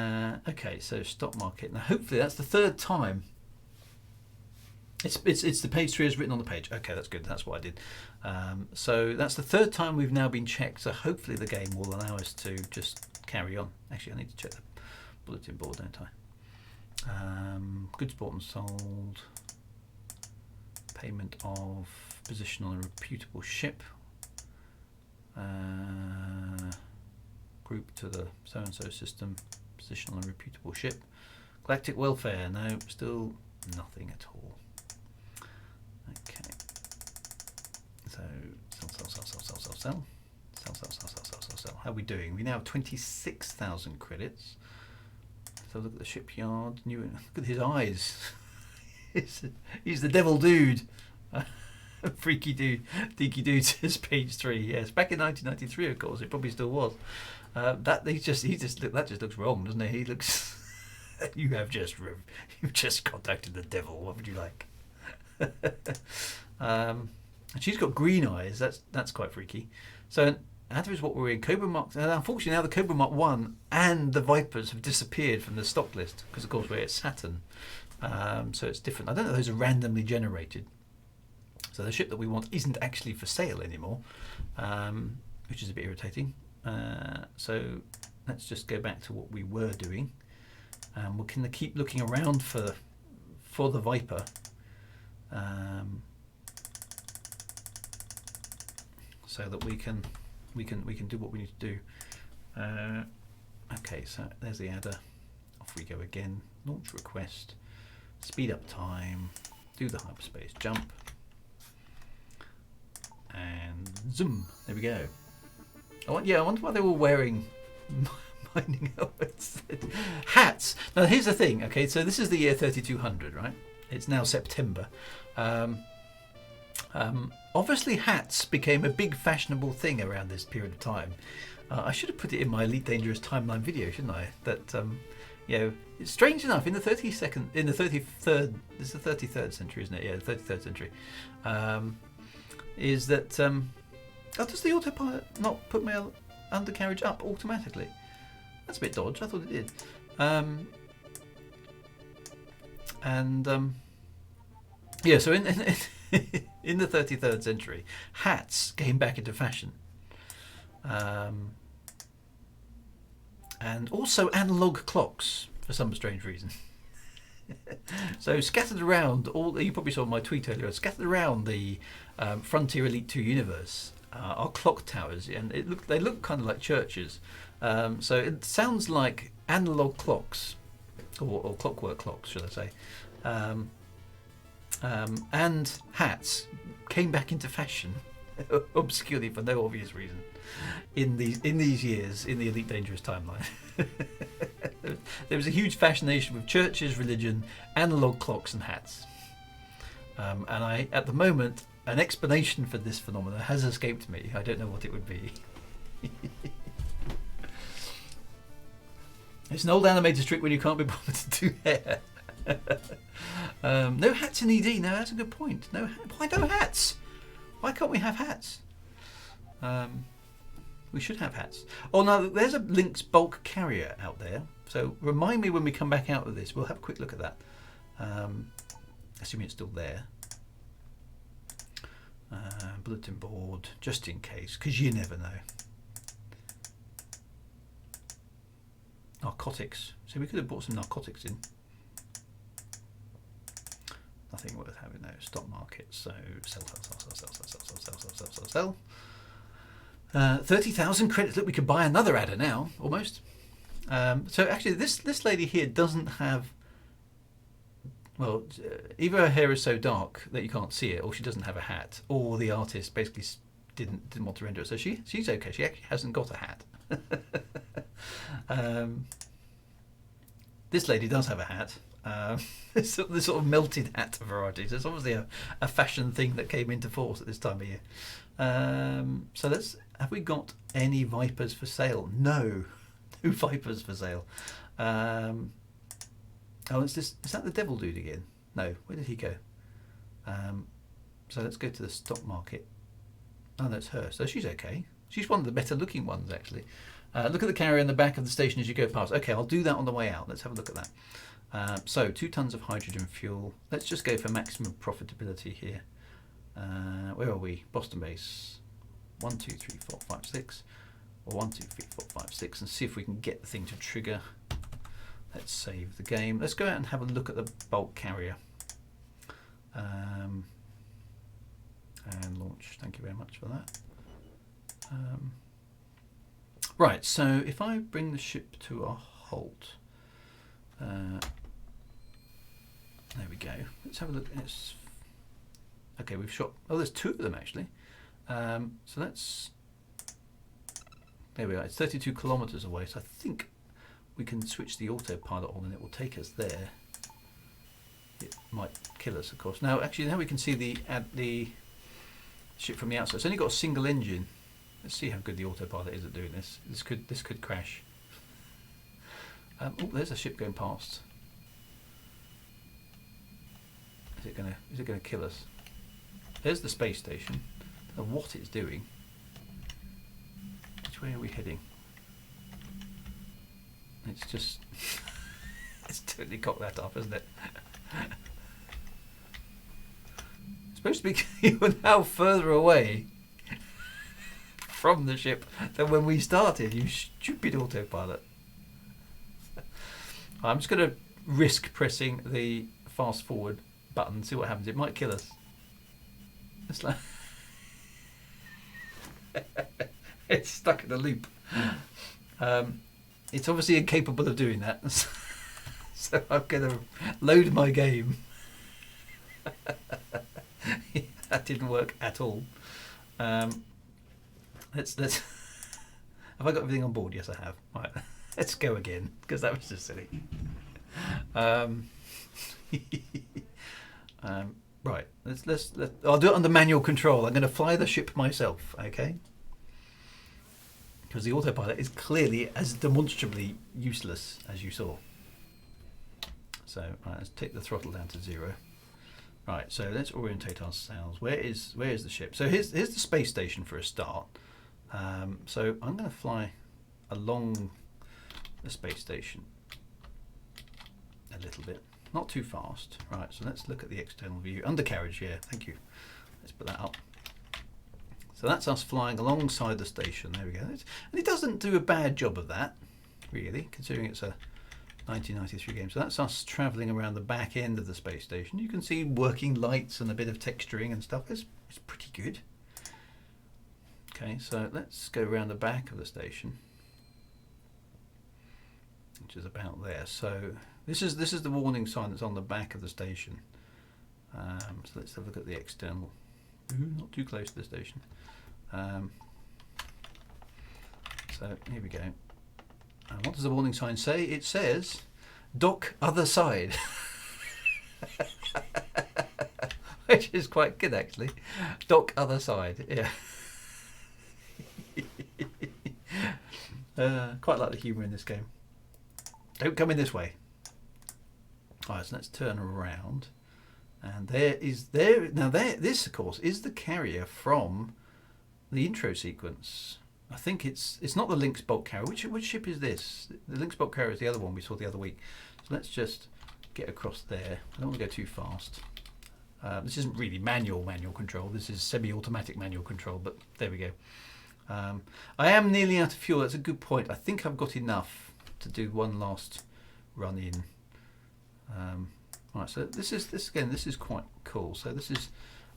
that. Okay. So stock market. Now hopefully that's the third time. It's the page 3 is written on the page. Okay, that's good. That's what I did. So that's the third time we've now been checked. So hopefully the game will allow us to just carry on. Actually, I need to check the bulletin board, don't I? Goods bought and sold. Payment of position on a reputable ship. Group to the so-and-so system. Position on a reputable ship. Galactic welfare. No, still nothing at all. Okay. So sell. How are we doing? We now have 26,000 credits. So look at the shipyard. Look at his eyes. He's the devil dude. Freaky dude. Dinky dude says page 3. Yes, back in 1993, of course, it probably still was. That just looks wrong, doesn't it? He looks. You've just contacted the devil. What would you like? And she's got green eyes. That's quite freaky. So that is what we're in. Cobra Mark. And unfortunately, now the Cobra Mark 1 and the Vipers have disappeared from the stock list because, of course, we're at Saturn. So it's different. I don't know if those are randomly generated. So the ship that we want isn't actually for sale anymore, which is a bit irritating. So let's just go back to what we were doing. We're going to keep looking around for the Viper. So that we can do what we need to do. Okay, so there's the adder. Off we go again. Launch request. Speed up time. Do the hyperspace jump. And zoom. There we go. I wonder why they were wearing mining helmets. Hats. Now here's the thing. Okay, so this is the year 3200, right? It's now September. Obviously hats became a big fashionable thing around this period of time. I should have put it in my Elite Dangerous timeline video, shouldn't I? That it's strange enough in the 33rd, this is the 33rd century, isn't it? Yeah, the 33rd century. Is that does the autopilot not put my undercarriage up automatically? That's a bit dodge. I thought it did. Yeah, so in in the 33rd century, hats came back into fashion, and also analog clocks for some strange reason. So scattered around you probably saw my tweet earlier. Scattered around the Frontier Elite 2 universe are clock towers, and they look kind of like churches. So it sounds like analog clocks or clockwork clocks, should I say. And hats came back into fashion, obscurely for no obvious reason, in these years in the Elite Dangerous timeline. There was a huge fascination with churches, religion, analog clocks, and hats. And at the moment, an explanation for this phenomenon has escaped me. I don't know what it would be. It's an old animated trick when you can't be bothered to do hair. No hats in ED. No, that's a good point. Why no hats? Why can't we have hats? We should have hats. Oh, no, there's a Lynx bulk carrier out there. So remind me when we come back out of this. We'll have a quick look at that. Assuming it's still there. Bulletin board, just in case, because you never know. Narcotics. So we could have bought some narcotics in. Nothing worth having though. Stock market. So sell. 30,000 credits. Look, we could buy another adder now, almost. So actually, this lady here doesn't have. Well, either her hair is so dark that you can't see it, or she doesn't have a hat, or the artist basically didn't want to render it. So she's okay. She actually hasn't got a hat. This lady does have a hat. This sort of melted hat variety. So it's obviously a fashion thing that came into force at this time of year. So have we got any Vipers for sale? No Vipers for sale. Is that the devil dude again? No, where did he go? So let's go to the stock market. Oh, that's her. So she's okay. She's one of the better looking ones, actually. Look at the carrier in the back of the station as you go past. Okay, I'll do that on the way out. Let's have a look at that. So 2 tons of hydrogen fuel. Let's just go for maximum profitability here. Where are we? Boston base. 1, 2, 3, 4, 5, 6. Or 1, 2, 3, 4, 5, 6, and see if we can get the thing to trigger. Let's save the game. Let's go out and have a look at the bulk carrier. And launch. Thank you very much for that. Right, so if I bring the ship to a halt. There we go. Let's have a look. Okay, we've shot. Oh, there's 2 of them actually. So let's. There we are. It's 32 kilometers away. So I think we can switch the autopilot on and it will take us there. It might kill us, of course. Now, actually, now we can see the ship from the outside. It's only got a single engine. Let's see how good the autopilot is at doing this. This could crash. Oh, there's a ship going past. Is it gonna kill us? There's the space station. I don't know what it's doing. Which way are we heading? It's just it's totally cocked that up, isn't it? It's supposed to be you're now further away from the ship than when we started, you stupid autopilot. I'm just going to risk pressing the fast forward button, see what happens. It might kill us. It's like it's stuck in a loop. It's obviously incapable of doing that. So I'm going to load my game. That didn't work at all. Let's have I got everything on board? Yes, I have. Right, let's go again because that was just silly. Right, let's I'll do it under manual control. I'm going to fly the ship myself, okay? Because the autopilot is clearly as demonstrably useless as you saw. So right, let's take the throttle down to 0. Right, so let's orientate ourselves. Where is the ship? So here's the space station for a start. So I'm going to fly along the space station a little bit, not too fast. Right, so let's look at the external view. Undercarriage, yeah, thank you. Let's put that up. So that's us flying alongside the station. There we go. And it doesn't do a bad job of that, really, considering it's a 1993 game. So that's us travelling around the back end of the space station. You can see working lights and a bit of texturing and stuff. It's pretty good. Okay, so let's go around the back of the station, which is about there. So This is the warning sign that's on the back of the station. So let's have a look at the external. Ooh, not too close to the station. So here we go. And what does the warning sign say? It says, "Dock other side," which is quite good actually. Dock other side. Yeah. Quite like the humour in this game. Don't come in this way. Alright, so let's turn around. And this of course is the carrier from the intro sequence. I think it's not the Lynx bulk carrier. Which ship is this? The Lynx bulk carrier is the other one we saw the other week. So let's just get across there. I don't want to go too fast. This isn't really manual control. This is semi-automatic manual control, but there we go. I am nearly out of fuel. That's a good point. I think I've got enough to do one last run in. Right, so this is quite cool. So this is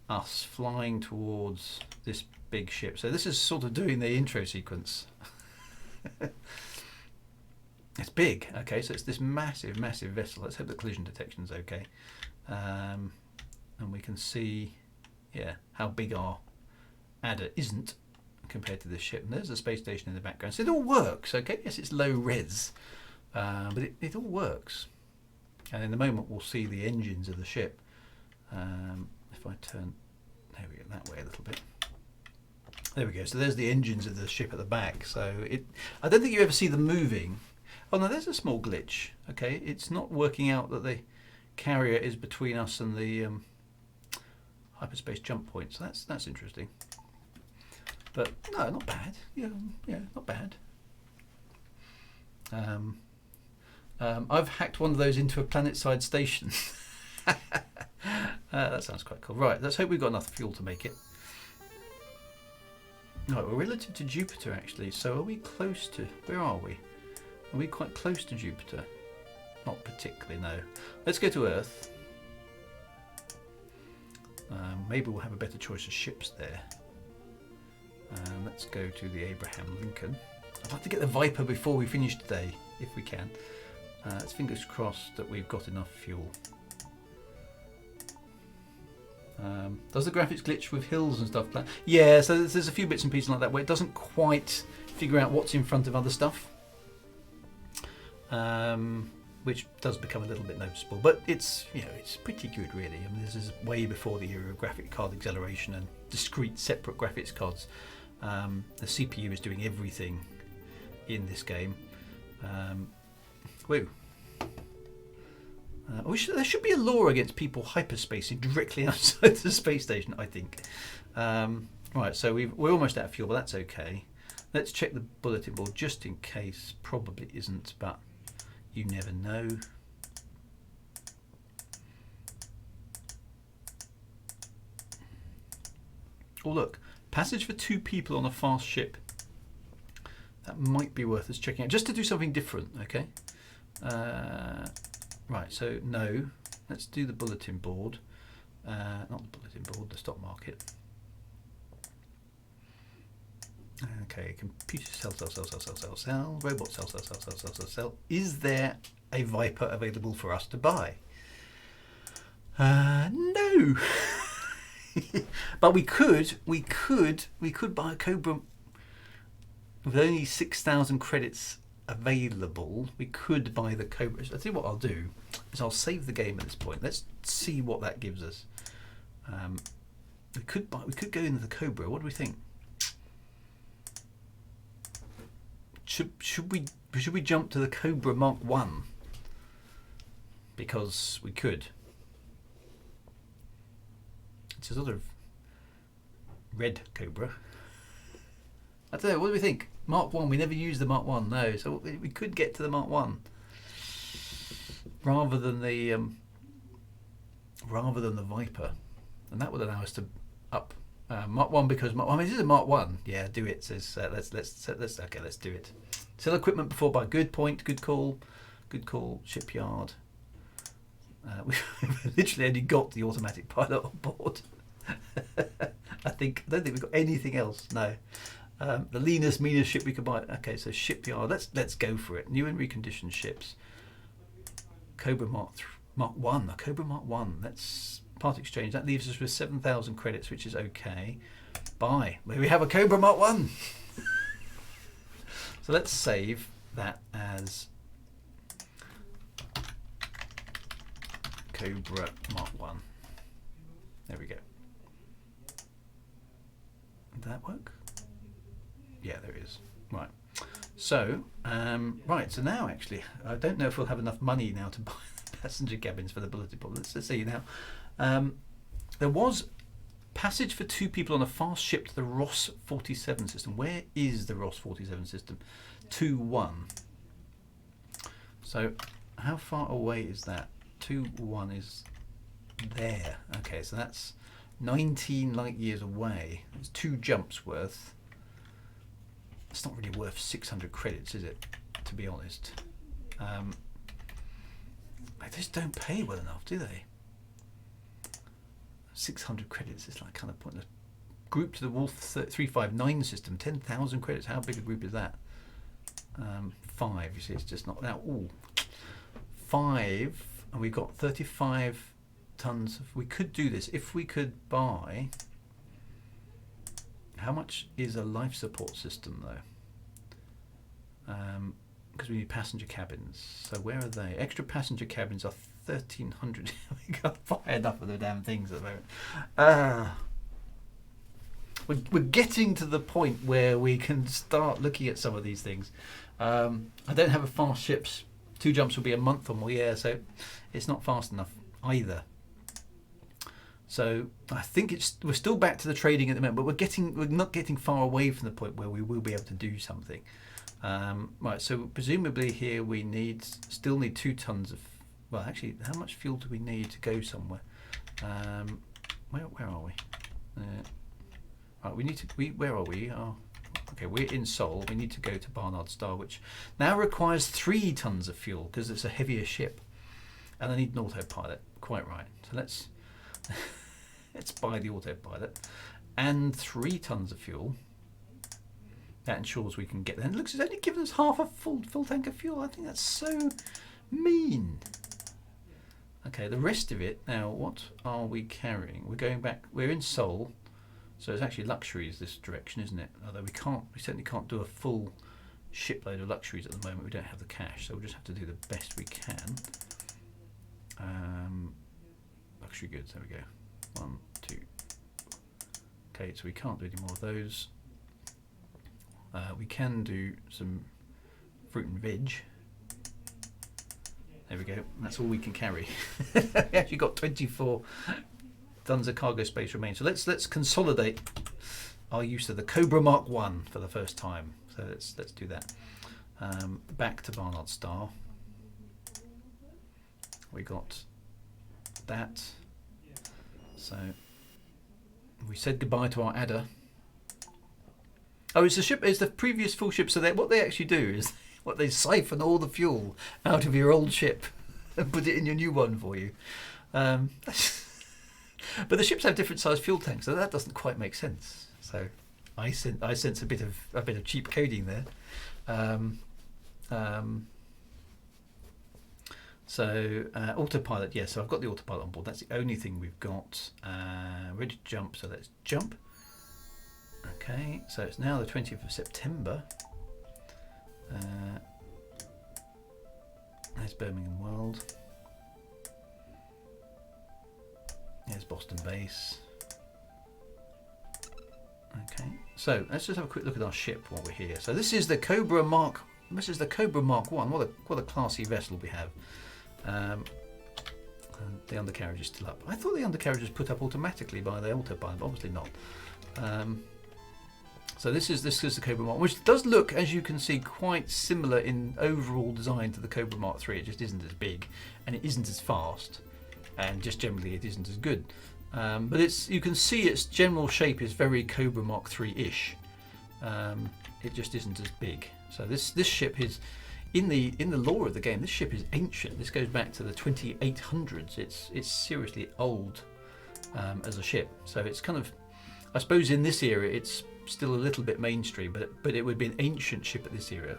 us flying towards this big ship. So this is sort of doing the intro sequence. It's big. Okay, so it's this massive vessel. Let's hope the collision detection's okay. And we can see, yeah, how big our adder isn't compared to this ship. And there's a space station in the background. So it all works, okay? Yes, it's low res, but it all works. And in a moment we'll see the engines of the ship. If I turn, there we go, that way a little bit. There we go. So there's the engines of the ship at the back. So I don't think you ever see them moving. Oh no, there's a small glitch. Okay, it's not working out that the carrier is between us and the hyperspace jump point. So that's interesting. But no, not bad. Yeah, not bad. I've hacked one of those into a planet-side station. That sounds quite cool. Right, let's hope we've got enough fuel to make it. Right, we're relative to Jupiter actually. So are we close to? Where are we? Are we quite close to Jupiter? Not particularly, no. Let's go to Earth. Maybe we'll have a better choice of ships there. Let's go to the Abraham Lincoln. I'd like to get the Viper before we finish today, if we can. Let's fingers crossed that we've got enough fuel. Does the graphics glitch with hills and stuff? Yeah, so there's a few bits and pieces like that where it doesn't quite figure out what's in front of other stuff. Which does become a little bit noticeable, but it's it's pretty good really. I mean, this is way before the era of graphic card acceleration and discrete separate graphics cards. The CPU is doing everything in this game. Woo. There should be a law against people hyperspacing directly outside the space station, I think. Right, so we're almost out of fuel, but that's okay. Let's check the bulletin board just in case. Probably isn't, but you never know. Oh look, passage for 2 people on a fast ship. That might be worth us checking out, just to do something different, okay? Right, so no, let's do the bulletin board. Not the bulletin board, the stock market. Okay, computer sell, robot sell. Is there a Viper available for us to buy? No. But we could buy a Cobra with only 6,000 credits available. We could buy the Cobra. I think what I'll do is I'll save the game at this point. Let's see what that gives us. We could go into the Cobra. What do we think? Should we jump to the Cobra Mark 1? Because we could. It's a sort of red Cobra. I don't know, what do we think? Mark 1, we never used the Mark 1, no. So we could get to the Mark 1 rather than the Viper. And that would allow us to up Mark 1 because this is a Mark 1. Yeah, do it. Says let's do it. Sell equipment before buy. Good point. Good call. Shipyard. We've literally only got the automatic pilot on board. I don't think we've got anything else. No. The leanest, meanest ship we could buy. Okay, so shipyard. Let's go for it. New and reconditioned ships. Cobra Mark 1. A Cobra Mark 1. That's part exchange. That leaves us with 7,000 credits, which is okay. Buy. We have a Cobra Mark 1. So let's save that as Cobra Mark 1. There we go. Did that work? Yeah, there it is. Right. So, so now actually, I don't know if we'll have enough money now to buy the passenger cabins for the bulletin board. Let's see now. There was passage for 2 people on a fast ship to the Ross 47 system. Where is the Ross 47 system? 2-1. So, how far away is that? 2-1 is there. Okay, so that's 19 light years away. It's 2 jumps worth. It's not really worth 600 credits, is it? To be honest, they just don't pay well enough, do they? 600 credits is like kind of pointless. Group to the Wolf 359 system, 10,000 credits. How big a group is that? 5. You see, it's just not now. Ooh, 5, and we've got 35 tons. We could do this if we could buy. How much is a life support system though? Because we need passenger cabins. So where are they? Extra passenger cabins are 1,300. We can't buy enough of the damn things at the moment. We're getting to the point where we can start looking at some of these things. I don't have a fast ships. 2 jumps will be a month or more, yeah, so it's not fast enough either. So I think we're still back to the trading at the moment, but we're not getting far away from the point where we will be able to do something. Right, so presumably here we still need 2 tons of. Well, actually, how much fuel do we need to go somewhere? Where are we? Right, we need to. Where are we? Okay, we're in Seoul. We need to go to Barnard Star, which now requires 3 tons of fuel because it's a heavier ship, and I need an autopilot. Quite right. So let's buy the autopilot and 3 tons of fuel. That ensures we can get there. And it looks, it's only given us half a full tank of fuel. I think that's so mean. Okay, the rest of it now. What are we carrying? We're going back. We're in Seoul. So it's actually luxuries this direction, isn't it? Although we certainly can't do a full shipload of luxuries at the moment. We don't have the cash, so we'll just have to do the best we can. Luxury goods, there we go. 1, 2. Okay, so we can't do any more of those. We can do some fruit and veg. There we go. That's all we can carry. We actually got 24 tons of cargo space remain. So let's consolidate our use of the Cobra Mark 1 for the first time. So let's do that. Back to Barnard Star. We got that. So we said goodbye to our adder. Oh, it's the previous full ship. So what they actually do is they siphon all the fuel out of your old ship and put it in your new one for you. But the ships have different sized fuel tanks, so that doesn't quite make sense. So I sense a bit of cheap coding there. Autopilot, yes. So I've got the autopilot on board. That's the only thing we've got. Ready to jump. So let's jump. Okay. So it's now the 20th of September. There's Birmingham World. There's Boston Base. Okay, so let's just have a quick look at our ship while we're here. So this is the Cobra Mark. This is the Cobra Mark 1. What a classy vessel we have. The undercarriage is still up. I thought the undercarriage was put up automatically by the autopilot, but obviously not. So this is the Cobra Mark, which does look, as you can see, quite similar in overall design to the Cobra Mark 3. It just isn't as big, and it isn't as fast. And just generally it isn't as good, but you can see its general shape is very Cobra Mark 3-ish. It just isn't as big. So this ship is in the lore of the game. This ship is ancient. This goes back to the 2800s. It's seriously old as a ship. So it's kind of, I suppose in this era it's still a little bit mainstream, but it would be an ancient ship at this era.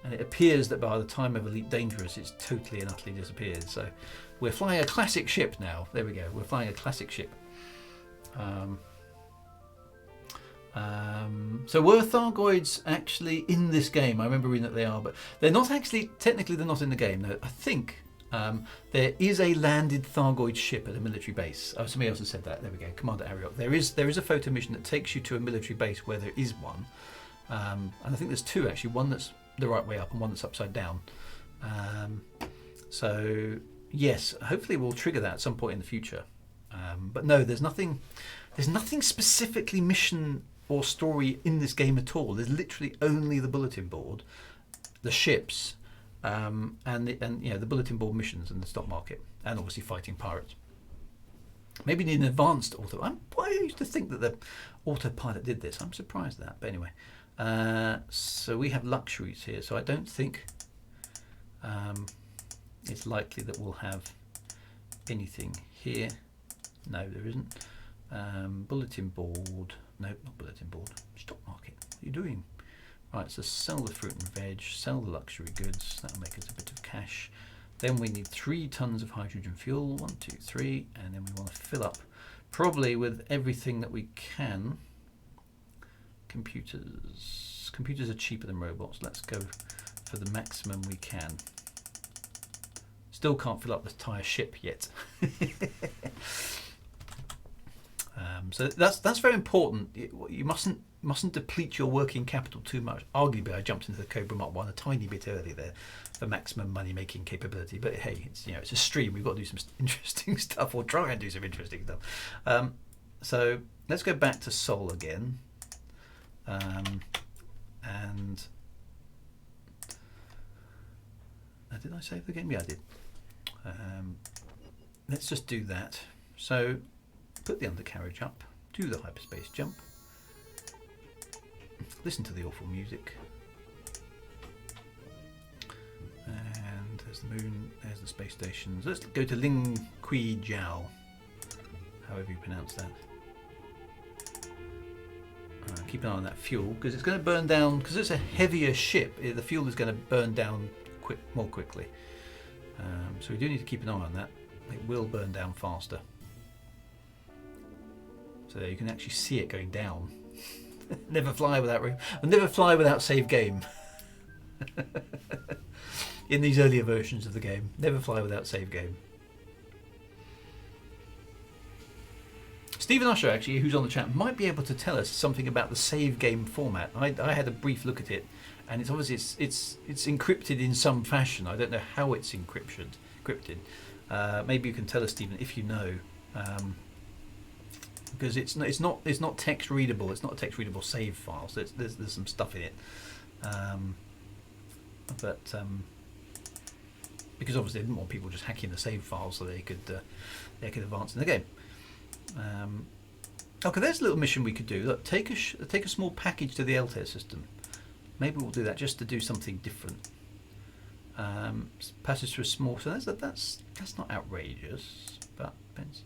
And it appears that by the time of Elite Dangerous, it's totally and utterly disappeared. So we're flying a classic ship now. There we go. We're flying a classic ship. So were Thargoids actually in this game? I remember reading that they are, but they're not actually, technically they're not in the game. No, I think there is a landed Thargoid ship at a military base. Oh, somebody else has said that. There we go. Commander Ariok. There is a photo mission that takes you to a military base where there is one. And I think there's two actually, one that's the right way up and one that's upside down. So yes, hopefully we'll trigger that at some point in the future. But no, there's nothing specifically mission or story in this game at all. There's literally only the bulletin board, the ships, and the bulletin board missions and the stock market, and obviously fighting pirates. Maybe need an advanced auto. I used to think that the autopilot did this. I'm surprised at that. But anyway, so we have luxuries here. So I don't think it's likely that we'll have anything here. No, there isn't. Bulletin board. No, not bulletin board. Stock market. What are you doing? Right, so sell the fruit and veg, sell the luxury goods. That'll make us a bit of cash. Then we need 3 tons of hydrogen fuel. 1, 2, 3. And then we want to fill up probably with everything that we can. Computers. Computers are cheaper than robots. Let's go for the maximum we can. Still can't fill up the entire ship yet. So that's very important. You mustn't deplete your working capital too much. Arguably, I jumped into the Cobra Mark 1 a tiny bit early there for maximum money making capability. But hey, it's a stream. We've got to do some interesting stuff, or try and do some interesting stuff. So let's go back to Sol again, and did I save the game? Yeah, I did. Let's just do that. So put the undercarriage up, do the hyperspace jump, listen to the awful music, and there's the moon, there's the space stations. Let's go to Ling Kui Jiao, however you pronounce that. Keep an eye on that fuel, because it's going to burn down, because it's a heavier ship, the fuel is going to burn down more quickly. So we do need to keep an eye on that. It will burn down faster. So you can actually see it going down. Never fly without save game. In these earlier versions of the game, never fly without save game. Stephen Usher, actually, who's on the chat, might be able to tell us something about the save game format. I had a brief look at it, and it's obviously it's encrypted in some fashion. I don't know how it's encrypted. Maybe you can tell us, Stephen, if you know. Because it's not text readable. It's not a text readable save file. So there's some stuff in it, because obviously they didn't want people just hacking the save file so they could advance in the game. Okay, there's a little mission we could do. Look, take a small package to the Altair system. Maybe we'll do that just to do something different. Passage through a small. So that's not outrageous, but depends.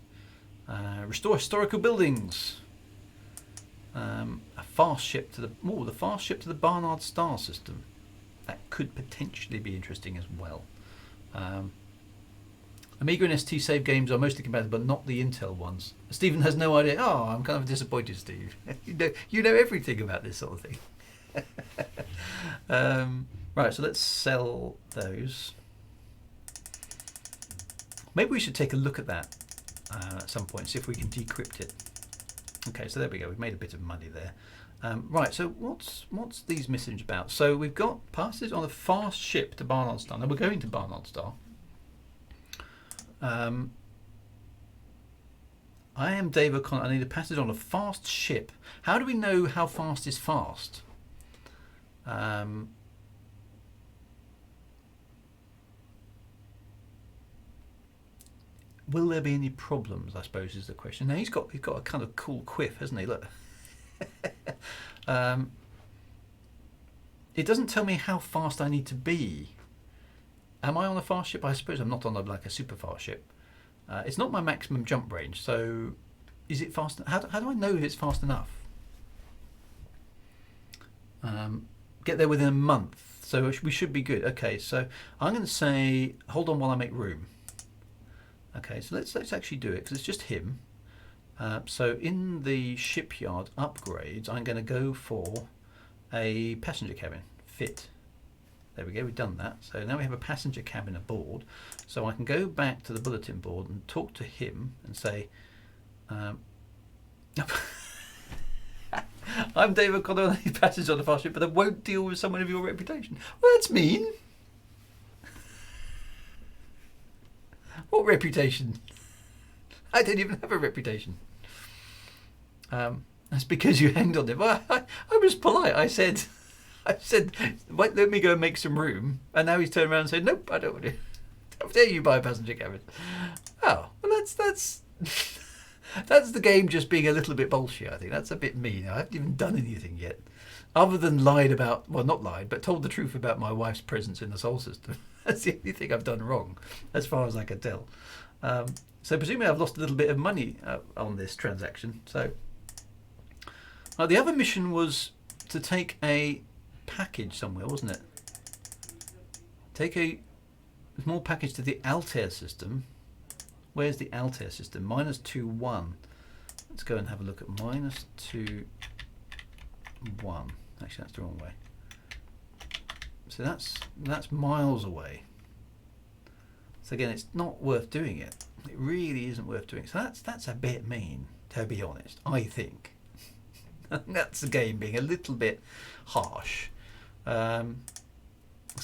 Restore historical buildings. A fast ship to the Barnard Star system. That could potentially be interesting as well. Amiga and ST save games are mostly compatible, but not the Intel ones. Stephen has no idea. Oh, I'm kind of disappointed, Steve. you know everything about this sort of thing. Right, so let's sell those. Maybe we should take a look at that at some point, see if we can decrypt it. Okay, so there we go. We've made a bit of money there. Right, so what's these missions about? So we've got passes on a fast ship to Barnard Star. Now we're going to Barnard Star. I am Dave O'Connor. I need a passage on a fast ship. How do we know how fast is fast? Will there be any problems, I suppose, is the question. Now he's got a kind of cool quiff, hasn't he? Look. It doesn't tell me how fast I need to be. Am I on a fast ship? I suppose I'm not on a super fast ship. It's not my maximum jump range, so is it fast? How do I know if it's fast enough? Get there within a month. So we should be good. Okay, so I'm going to say, hold on while I make room. Okay, so let's actually do it because it's just him. So in the shipyard upgrades, I'm going to go for a passenger cabin fit. There we go, we've done that. So now we have a passenger cabin aboard. So I can go back to the bulletin board and talk to him and say, I'm David O'Connor, I'm a passenger on the fast ship, but I won't deal with someone of your reputation. Well, that's mean. What reputation? I don't even have a reputation. That's because you hanged on it. Well, I was polite. I said, let me go and make some room. And now he's turned around and said, nope, I don't want to. How dare you buy a passenger cabin? Oh, well, that's that's the game just being a little bit bullshit. I think that's a bit mean. I haven't even done anything yet, other than lied about. Well, not lied, but told the truth about my wife's presence in the Sol system. That's the only thing I've done wrong, as far as I can tell. So presumably I've lost a little bit of money on this transaction. So the other mission was to take a package somewhere, wasn't it? Take a small package to the Altair system. Where's the Altair system? -2, 1. Let's go and have a look at -2, 1. Actually, that's the wrong way. So that's miles away. So again, it's not worth doing it. It really isn't worth doing. So that's a bit mean, to be honest. I think that's the game being a little bit harsh. So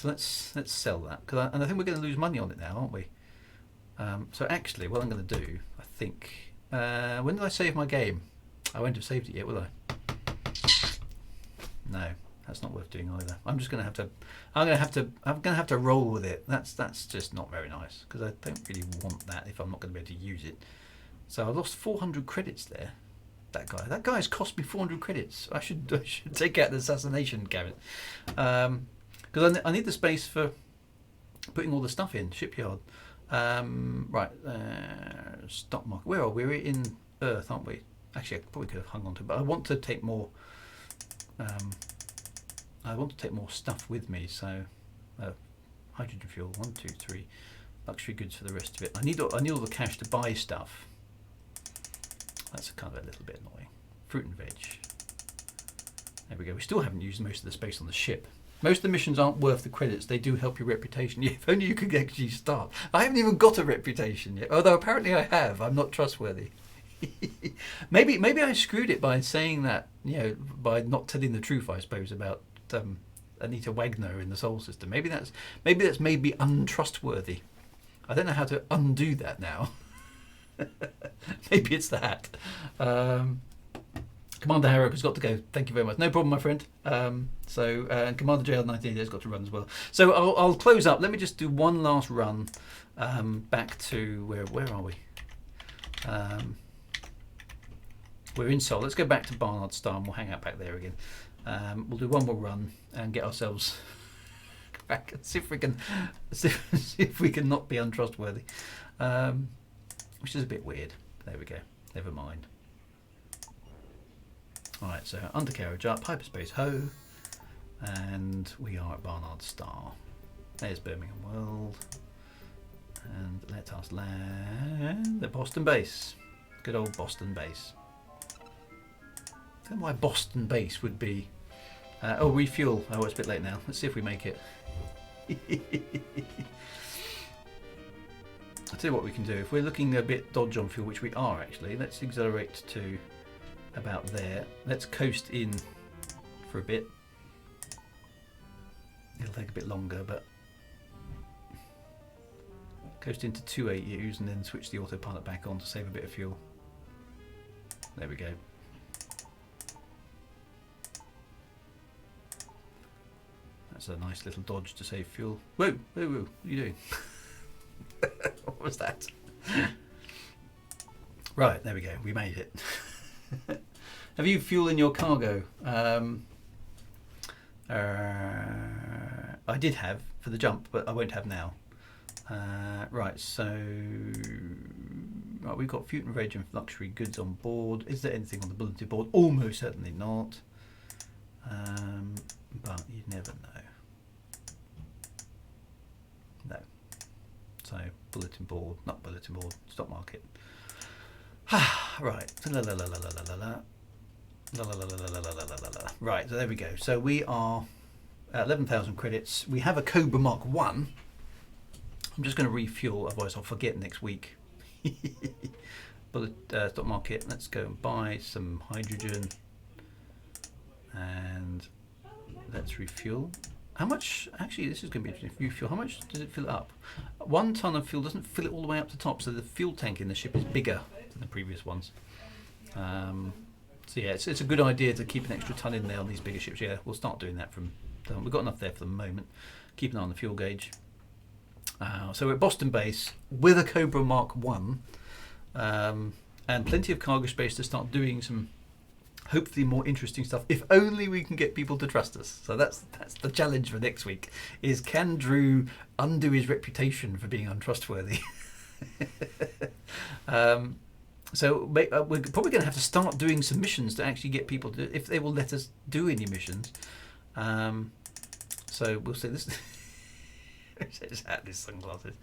let's sell that, and I think we're going to lose money on it now, aren't we? So actually, what I'm going to do, I think, when did I save my game? I won't have saved it yet, will I? No, that's not worth doing either. I'm just going to have to. I'm going to have to roll with it. That's just not very nice because I don't really want that if I'm not going to be able to use it. So I lost 400 credits there. That guy's cost me 400 credits. I should take out the assassination cabinet because I need the space for putting all the stuff in shipyard. Right, stock market. Where are we? We're in Earth, aren't we? Actually, I probably could have hung on to it, but I want to take more. I want to take more stuff with me. So, hydrogen fuel. 1, 2, 3. Luxury goods for the rest of it. I need all the cash to buy stuff. That's kind of a little bit annoying. Fruit and veg. There we go. We still haven't used most of the space on the ship. Most of the missions aren't worth the credits. They do help your reputation. If only you could actually start. I haven't even got a reputation yet. Although apparently I have. I'm not trustworthy. maybe I screwed it by saying that, by not telling the truth, I suppose, about Anita Wagner in the Sol system. Maybe that's made me untrustworthy. I don't know how to undo that now. Maybe it's that. Commander Harrock has got to go. Thank you very much. No problem, my friend. So Commander JL19 has got to run as well. So I'll close up. Let me just do one last run back to where are we? We're in Sol. Let's go back to Barnard Star and we'll hang out back there again. We'll do one more run and get ourselves back and see if we can not be untrustworthy. Which is a bit weird. There we go. Never mind. Alright, so undercarriage up, hyperspace ho, and we are at Barnard Star. There's Birmingham World. And let us land at Boston Base. Good old Boston Base. I don't know why Boston Base would be... refuel. Oh, it's a bit late now. Let's see if we make it. I'll tell you what we can do. If we're looking a bit dodge on fuel, which we are actually, let's accelerate to about there. Let's coast in for a bit. It'll take a bit longer, but coast into 2 AUs and then switch the autopilot back on to save a bit of fuel. There we go. That's a nice little dodge to save fuel. Whoa, whoa, whoa, what are you doing? What was that? Right, there we go. We made it. Have you fuel in your cargo? I did have for the jump, but I won't have now. Right, so we've got food and veg and luxury goods on board. Is there anything on the bulletin board? Almost certainly not. But you never know. So bulletin board, not bulletin board, stock market. Right. Right, so there we go. So we are at 11,000 credits. We have a Cobra Mark 1. I'm just going to refuel, otherwise I'll forget next week. Stock market, let's go and buy some hydrogen. And let's refuel. How much, actually this is going to be interesting, refuel, how much does it fill it up? 1 ton of fuel doesn't fill it all the way up to top, so the fuel tank in the ship is bigger than the previous ones. So yeah, it's a good idea to keep an extra ton in there on these bigger ships. Yeah, we'll start doing that from, we've got enough there for the moment. Keep an eye on the fuel gauge. So we're at Boston base with a Cobra Mark 1 and plenty of cargo space to start doing some hopefully more interesting stuff, if only we can get people to trust us. So that's the challenge for next week, is can Drew undo his reputation for being untrustworthy? So we're probably going to have to start doing some missions to actually get people to, if they will let us do any missions. So we'll see. This his hat, his sunglasses.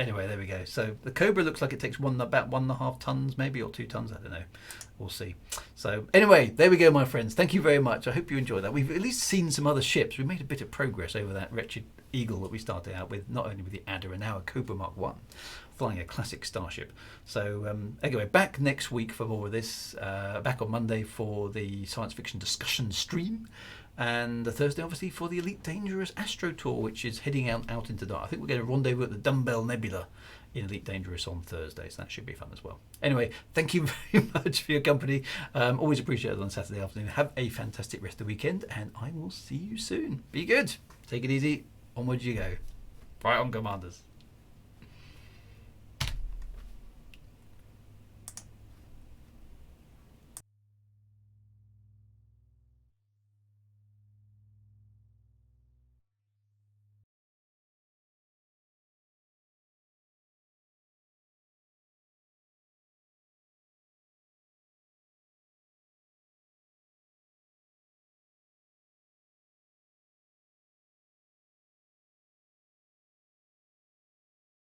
Anyway, there we go. So the Cobra looks like it takes about 1.5 tons, maybe, or 2 tons. I don't know. We'll see. So anyway, there we go, my friends. Thank you very much. I hope you enjoyed that. We've at least seen some other ships. We made a bit of progress over that wretched Eagle that we started out with, not only with the Adder and now a Cobra Mark 1, flying a classic starship. So anyway, back next week for more of this. Back on Monday for the science fiction discussion stream. And the Thursday, obviously, for the Elite Dangerous Astro Tour, which is heading out into dark. I think we're going to rendezvous at the Dumbbell Nebula in Elite Dangerous on Thursday, so that should be fun as well. Anyway, thank you very much for your company. Always appreciate it on Saturday afternoon. Have a fantastic rest of the weekend, and I will see you soon. Be good. Take it easy. Onwards you go. Right on, Commanders.